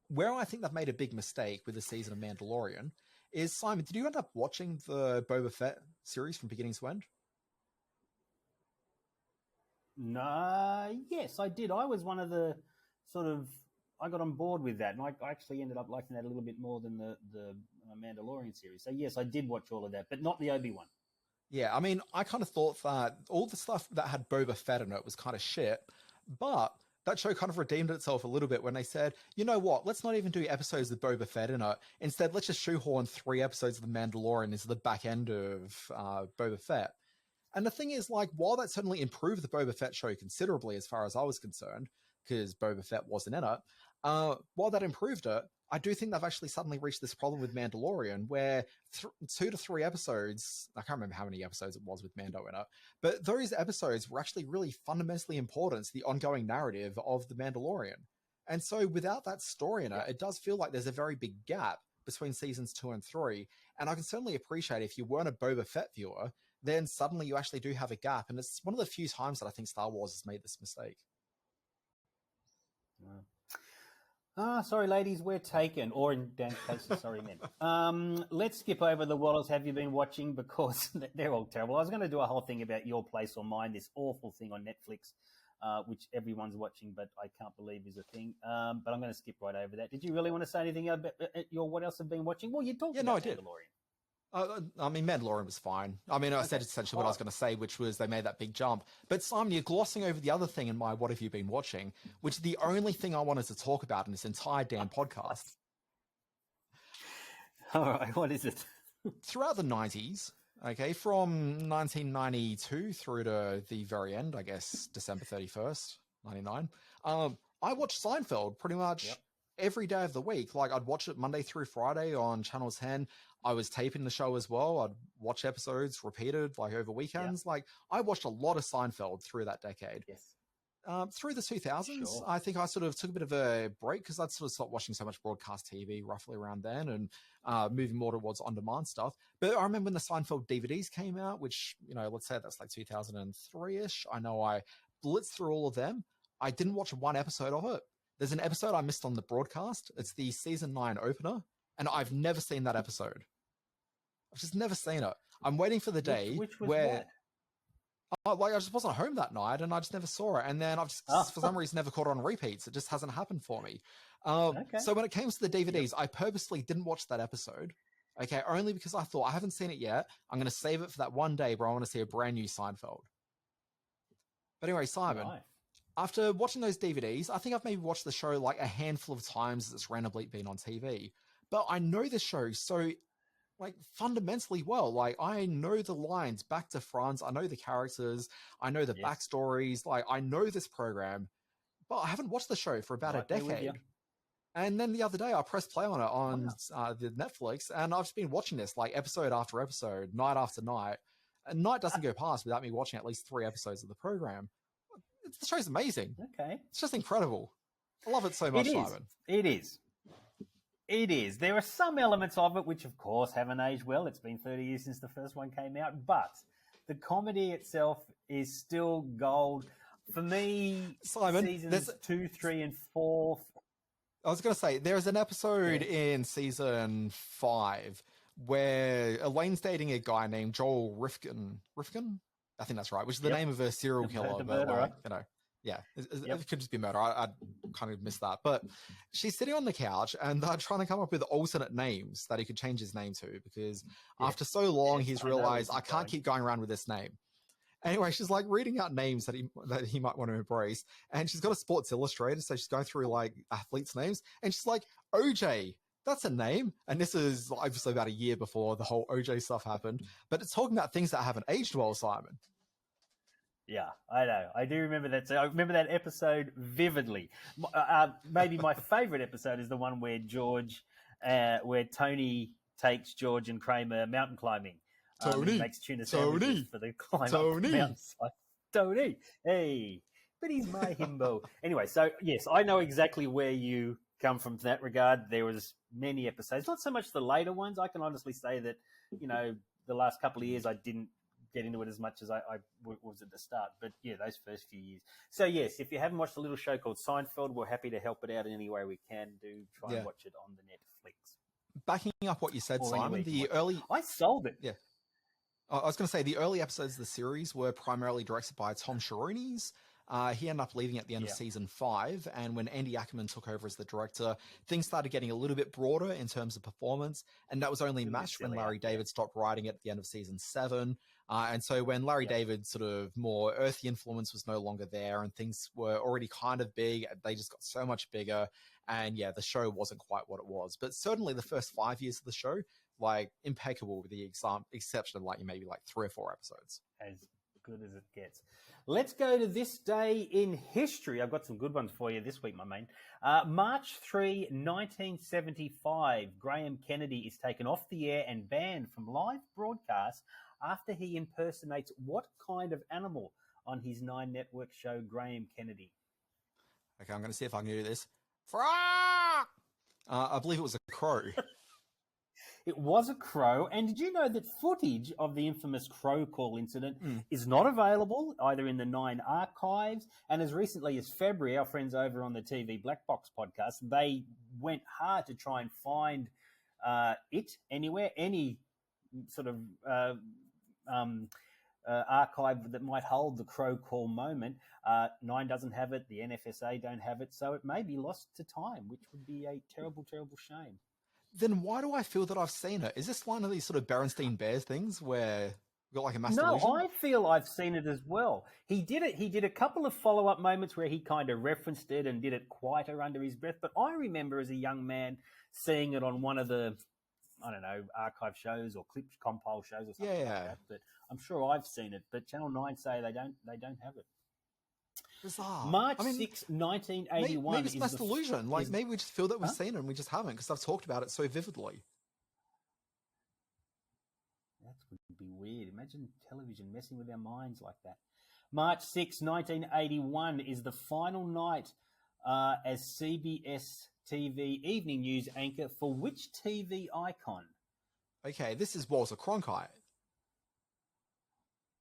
Where I think they've made a big mistake with the season of Mandalorian is, Simon, did you end up watching the Boba Fett series from beginning to end? No, yes, I did. I was one of the I got on board with that, and I actually ended up liking that a little bit more than the Mandalorian series. So yes, I did watch all of that, but not the Obi-Wan. Yeah, I mean, I kind of thought that all the stuff that had Boba Fett in it was kind of shit, but that show kind of redeemed itself a little bit when they said, you know what, let's not even do episodes with Boba Fett in it. Instead, let's just shoehorn 3 episodes of The Mandalorian into the back end of Boba Fett. And the thing is, like, while that certainly improved the Boba Fett show considerably as far as I was concerned, because Boba Fett wasn't in it, while that improved it, I do think they've actually suddenly reached this problem with Mandalorian where 2 to 3 episodes, I can't remember how many episodes it was with Mando in it, but those episodes were actually really fundamentally important to the ongoing narrative of The Mandalorian. And so without that story in it, it does feel like there's a very big gap between seasons 2 and 3. And I can certainly appreciate if you weren't a Boba Fett viewer, then suddenly you actually do have a gap. And it's one of the few times that I think Star Wars has made this mistake. Sorry, ladies, we're taken. Or in Dan's case, sorry, men. Let's skip over the what else have you been watching, because they're all terrible. I was going to do a whole thing about Your Place or Mine, this awful thing on Netflix, which everyone's watching, but I can't believe is a thing. But I'm going to skip right over that. Did you really want to say anything about your what else have been watching? Well, you talked about Mandalorian. I mean, Mandalorian was fine. I mean, I said essentially what I was going to say, which was they made that big jump. But Simon, you're glossing over the other thing in my what have you been watching, which is the only thing I wanted to talk about in this entire damn podcast. All right, what is it? Throughout the 90s, okay, from 1992 through to the very end, I guess, December 31st, 99, I watched Seinfeld pretty much every day of the week. Like, I'd watch it Monday through Friday on Channel 10. I was taping the show as well. I'd watch episodes repeated, like, over weekends. Like, I watched a lot of Seinfeld through that decade. Through the 2000s, I think I sort of took a bit of a break because I'd sort of stopped watching so much broadcast TV roughly around then and moving more towards on-demand stuff. But I remember when the Seinfeld DVDs came out, which, you know, let's say that's like 2003-ish. I know I blitzed through all of them. I didn't watch one episode of it. There's an episode I missed on the broadcast. It's the season 9 opener, and I've never seen that episode. I've just never seen it. I'm waiting for the day where... I just wasn't home that night, and I just never saw it. And then I've just, for some reason, never caught it on repeats. It just hasn't happened for me. So when it came to the DVDs, I purposely didn't watch that episode. Okay, only because I thought, I haven't seen it yet. I'm going to save it for that one day where I want to see a brand new Seinfeld. But anyway, Simon, after watching those DVDs, I think I've maybe watched the show like a handful of times as it's randomly been on TV. But I know this show so... like, fundamentally well. Like, I know the lines back to front. I know the characters. I know the backstories. Like, I know this program, but I haven't watched the show for about a decade. And then the other day, I pressed play on it on the Netflix, and I've just been watching this, like, episode after episode, night after night. And night doesn't go past without me watching at least 3 episodes of the program. The show's amazing. It's just incredible. I love it so much, Simon. It is. It is. There are some elements of it which, of course, haven't aged well. It's been 30 years since the first one came out, but the comedy itself is still gold. For me, Simon, seasons 2, 3, and 4... I was going to say, there's an episode in season 5 where Elaine's dating a guy named Joel Rifkin? I think that's right, which is the name of a serial killer. But, like, you know, yeah, it could just be murder. I kind of missed that. But she's sitting on the couch and they're trying to come up with alternate names that he could change his name to because after so long he's realized I can't keep going around with this name. Anyway, she's like reading out names that he might want to embrace. And she's got a Sports Illustrated, so she's going through like athletes' names. And she's like, OJ, that's a name. And this is obviously about a year before the whole OJ stuff happened. But it's talking about things that haven't aged well, Simon. Yeah, I know. I do remember that. So I remember that episode vividly. Maybe my favourite episode is the one where where Tony takes George and Kramer mountain climbing. He makes tuna sandwiches for the climb up the mountainside. Tony, hey, but he's my himbo. Anyway, so yes, I know exactly where you come from in that regard. There was many episodes, not so much the later ones. I can honestly say that, the last couple of years I didn't get into it as much as I was at the start. But yeah, those first few years. So yes, if you haven't watched a little show called Seinfeld, we're happy to help it out in any way we can. Try and watch it on the Netflix. Backing up what you said, Simon, I sold it. Yeah. I was going to say the early episodes of the series were primarily directed by Tom Sharonis. He ended up leaving at the end of season 5, and when Andy Ackerman took over as the director, things started getting a little bit broader in terms of performance, and that was only matched when Larry David stopped writing it at the end of season 7. And so when Larry David's sort of more earthy influence was no longer there and things were already kind of big, they just got so much bigger. And yeah, the show wasn't quite what it was. But certainly the first 5 years of the show, like impeccable with the exception of maybe 3 or 4 episodes. As good as it gets. Let's go to this day in history. I've got some good ones for you this week, my man. March 3, 1975, Graham Kennedy is taken off the air and banned from live broadcasts after he impersonates what kind of animal on his 9 network show, Graham Kennedy? Okay, I'm going to see if I can do this. I believe it was a crow. It was a crow. And did you know that footage of the infamous crow call incident is not available either in the 9 archives? And as recently as February, our friends over on the TV Black Box podcast, they went hard to try and find it anywhere, any sort of archive that might hold the crow call moment. 9 doesn't have it. The NFSA don't have it. So it may be lost to time, which would be a terrible, terrible shame. Then why do I feel that I've seen it? Is this one of these sort of Berenstain Bears things where we've got a mass delusion? No, I feel I've seen it as well. He did it. He did a couple of follow-up moments where he kind of referenced it and did it quieter under his breath. But I remember as a young man seeing it on one of the, I don't know, archive shows or clip compile shows or something like that. But I'm sure I've seen it. But Channel 9 say they don't have it. Bizarre. March 6, 1981. Maybe it's mass delusion. Maybe we just feel that we've seen it and we just haven't because I've talked about it so vividly. That would be weird. Imagine television messing with our minds like that. March 6, 1981 is the final night as CBS TV evening news anchor for which TV icon? Okay, this is Walter Cronkite.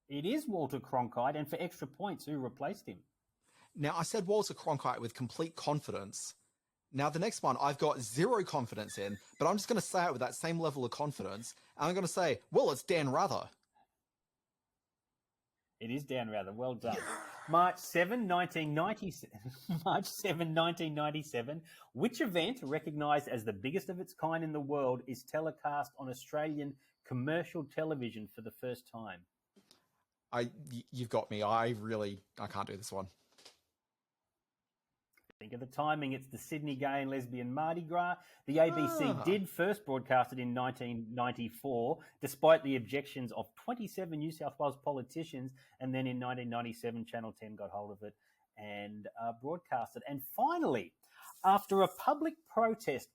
It is Walter Cronkite, and for extra points, who replaced him? Now, I said Walter Cronkite with complete confidence. Now, the next one I've got 0 confidence in, but I'm just going to say it with that same level of confidence. And I'm going to say, well, it's Dan Rather. It is Dan Rather. Well done. March 7, 1997. March 7, 1997. Which event, recognised as the biggest of its kind in the world, is telecast on Australian commercial television for the first time? You've got me. I can't do this one. Think of the timing. It's the Sydney Gay and Lesbian Mardi Gras. The ABC did first broadcast it in 1994, despite the objections of 27 New South Wales politicians. And then in 1997, Channel 10 got hold of it and broadcast it. And finally, after a public protest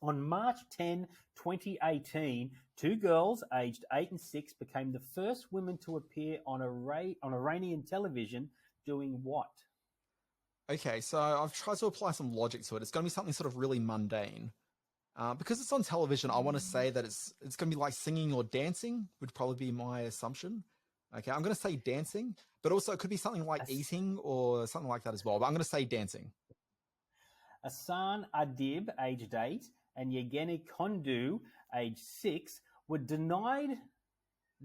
on March 10, 2018, 2 girls aged 8 and 6 became the first women to appear on Iranian television doing what? Okay, so I've tried to apply some logic to it. It's going to be something sort of really mundane. Because it's on television, I want to say that it's going to be like singing or dancing would probably be my assumption. Okay, I'm going to say dancing, but also it could be something like eating or something like that as well. But I'm going to say dancing. Asan Adib, aged 8, and Yevgeny Kondu, aged 6, were denied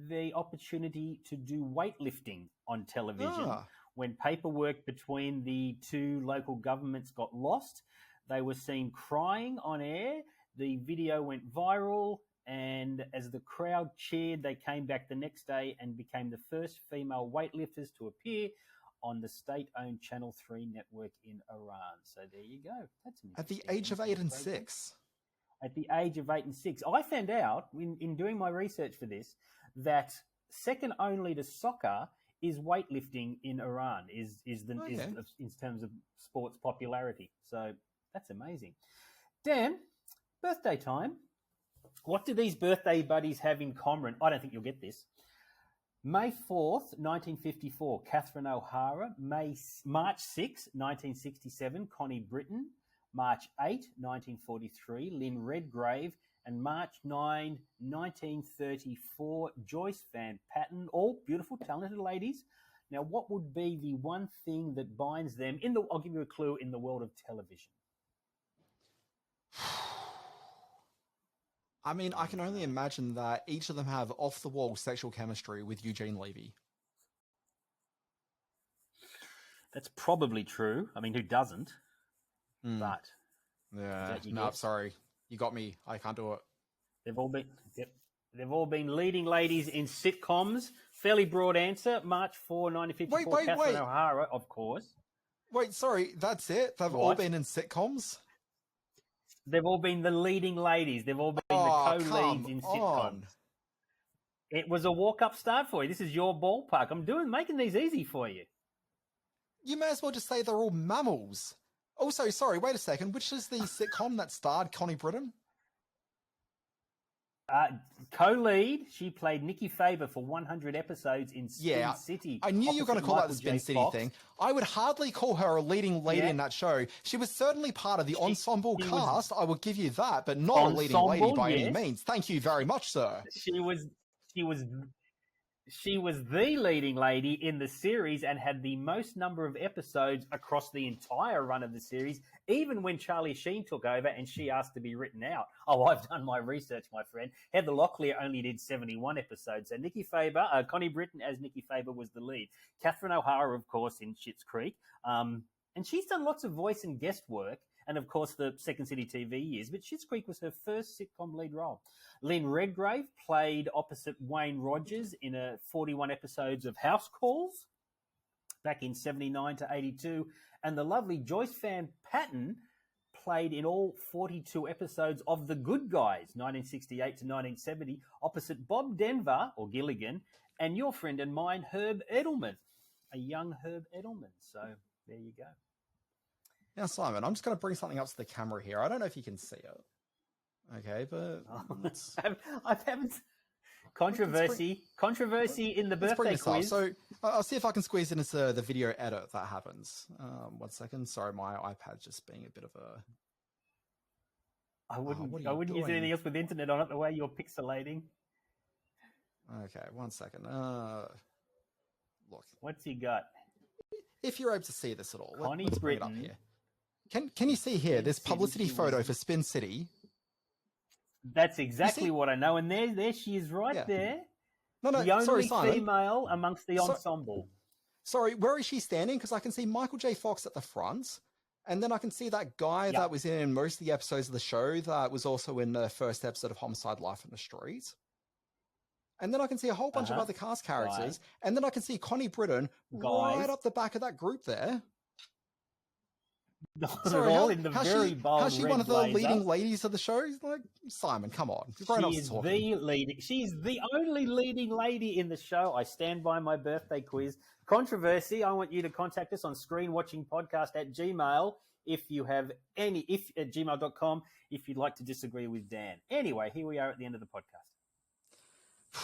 the opportunity to do weightlifting on television. When paperwork between the 2 local governments got lost, they were seen crying on air. The video went viral, and as the crowd cheered, they came back the next day and became the first female weightlifters to appear on the state-owned Channel 3 network in Iran. So there you go. That's at the age of 8 and 6. At the age of 8 and 6. I found out in doing my research for this that second only to soccer is weightlifting in Iran. Is in terms of sports popularity. So that's amazing. Dan, birthday time. What do these birthday buddies have in common? I don't think you'll get this. May 4th, 1954, Catherine O'Hara. March 6, 1967, Connie Britton. March 8, 1943, Lynn Redgrave. And March 9, 1934, Joyce Van Patten. All beautiful, talented ladies. Now, what would be the one thing that binds them I'll give you a clue, in the world of television? I mean, I can only imagine that each of them have off-the-wall sexual chemistry with Eugene Levy. That's probably true. I mean, who doesn't? But yeah, no, sorry, you got me. I can't do it. They've all been leading ladies in sitcoms. Fairly broad answer. March 4, 1954. Catherine O'Hara, of course. Wait, sorry, that's it? They've all been in sitcoms? They've all been the leading ladies. They've all been the co-leads in sitcoms. It was a walk-up start for you. This is your ballpark. I'm making these easy for you. You may as well just say they're all mammals. Also, sorry, wait a second. Which is the sitcom that starred Connie Britton? Co-lead, she played Nikki Faber for 100 episodes in Spin City. I knew you were going to call that the Spin City thing. I would hardly call her a leading lady in that show. She was certainly part of the ensemble cast. I will give you that, but not a leading lady by any means. Thank you very much, sir. She was the leading lady in the series and had the most number of episodes across the entire run of the series, even when Charlie Sheen took over and she asked to be written out. Oh, I've done my research, my friend. Heather Locklear only did 71 episodes. So Nikki Faber, Connie Britton as Nikki Faber was the lead. Catherine O'Hara, of course, in Schitt's Creek. And she's done lots of voice and guest work. And, of course, the Second City TV years. But Schitt's Creek was her first sitcom lead role. Lynn Redgrave played opposite Wayne Rogers in 41 episodes of House Calls back in 79 to 82. And the lovely Joyce Van Patten played in all 42 episodes of The Good Guys, 1968 to 1970, opposite Bob Denver, or Gilligan, and your friend and mine, Herb Edelman, a young Herb Edelman. So there you go. Now, Simon, I'm just going to bring something up to the camera here. I don't know if you can see it. Okay, but... I haven't... Controversy in the birthday quiz. So I'll see if I can squeeze in the video edit that happens. 1 second. Sorry, my iPad's just being a bit of a... I wouldn't use anything else with internet on it the way you're pixelating. Okay, 1 second. Look. What's he got? If you're able to see this at all, let's bring it up here. Can you see here this publicity photo for Spin City? That's exactly what I know. And there she is right there. No, the only Simon. Female amongst the ensemble. Sorry, where is she standing? Because I can see Michael J. Fox at the front. And then I can see that guy that was in most of the episodes of the show that was also in the first episode of Homicide: Life on the Street. And then I can see a whole bunch of other cast characters. And then I can see Connie Britton right up the back of that group there. Sorry, all in the very bold how's she one of the leading ladies of the show? Like, Simon, come on. She's the only leading lady in the show. I stand by my birthday quiz. Controversy, I want you to contact us on screenwatchingpodcast@gmail if you have at gmail.com if you'd like to disagree with Dan. Anyway, here we are at the end of the podcast.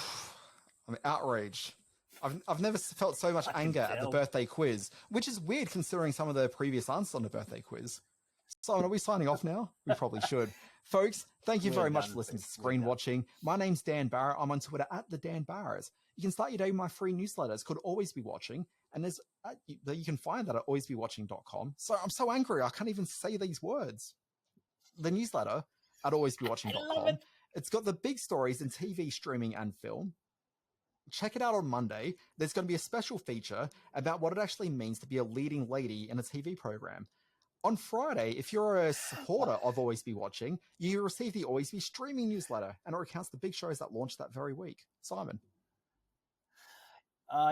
I'm outraged. I've never felt so much anger at the birthday quiz, which is weird considering some of the previous answers on the birthday quiz. Simon, are we signing off now? We probably should. Folks, thank you very much for listening to Screen Watching. My name's Dan Barrett. I'm on Twitter @TheDanBarrett. You can start your day with my free newsletter. It's called Always Be Watching. And you can find that at alwaysbewatching.com. So I'm so angry, I can't even say these words. The newsletter at alwaysbewatching.com. It's got the big stories in TV, streaming, and film. Check it out on Monday. There's going to be a special feature about what it actually means to be a leading lady in a TV program. On Friday, if you're a supporter of Always Be Watching, you receive the Always Be streaming newsletter, and it recounts the big shows that launched that very week. Simon.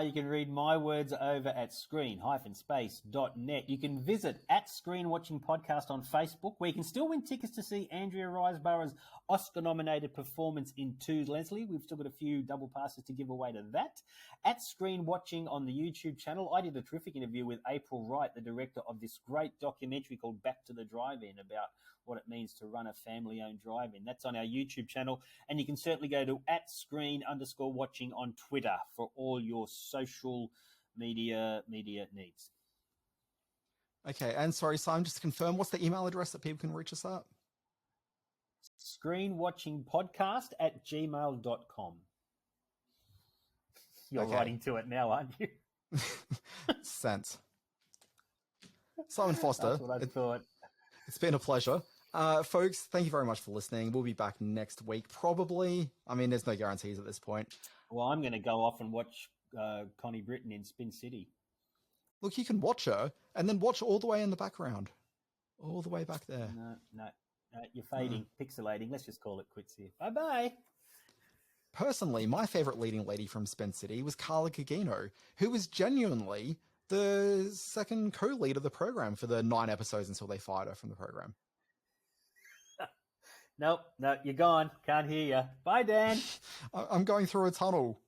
You can read my words over at screen-space.net. You can visit at Screen Watching Podcast on Facebook, where you can still win tickets to see Andrea Riseborough's Oscar-nominated performance in To Leslie. We've still got a few double passes to give away to that. At Screen Watching on the YouTube channel, I did a terrific interview with April Wright, the director of this great documentary called Back to the Drive-In, about what it means to run a family-owned drive-in. That's on our YouTube channel. And you can certainly go to @screen_watching on Twitter for all your social media needs. Okay, and sorry, Simon, just to confirm, what's the email address that people can reach us at? Screenwatchingpodcast@gmail.com. You're writing to it now, aren't you? Sent. Simon Foster. That's what I thought. It's been a pleasure. Folks, thank you very much for listening. We'll be back next week, probably. I mean, there's no guarantees at this point. Well, I'm going to go off and watch Connie Britton in Spin City. Look, you can watch her, and then watch all the way in the background. All the way back there. No, you're fading, pixelating. Let's just call it quits here. Bye-bye. Personally, my favorite leading lady from Spin City was Carla Gugino, who was genuinely the second co-lead of the program for the 9 episodes until they fired her from the program. Nope, you're gone. Can't hear you. Bye, Dan. I'm going through a tunnel.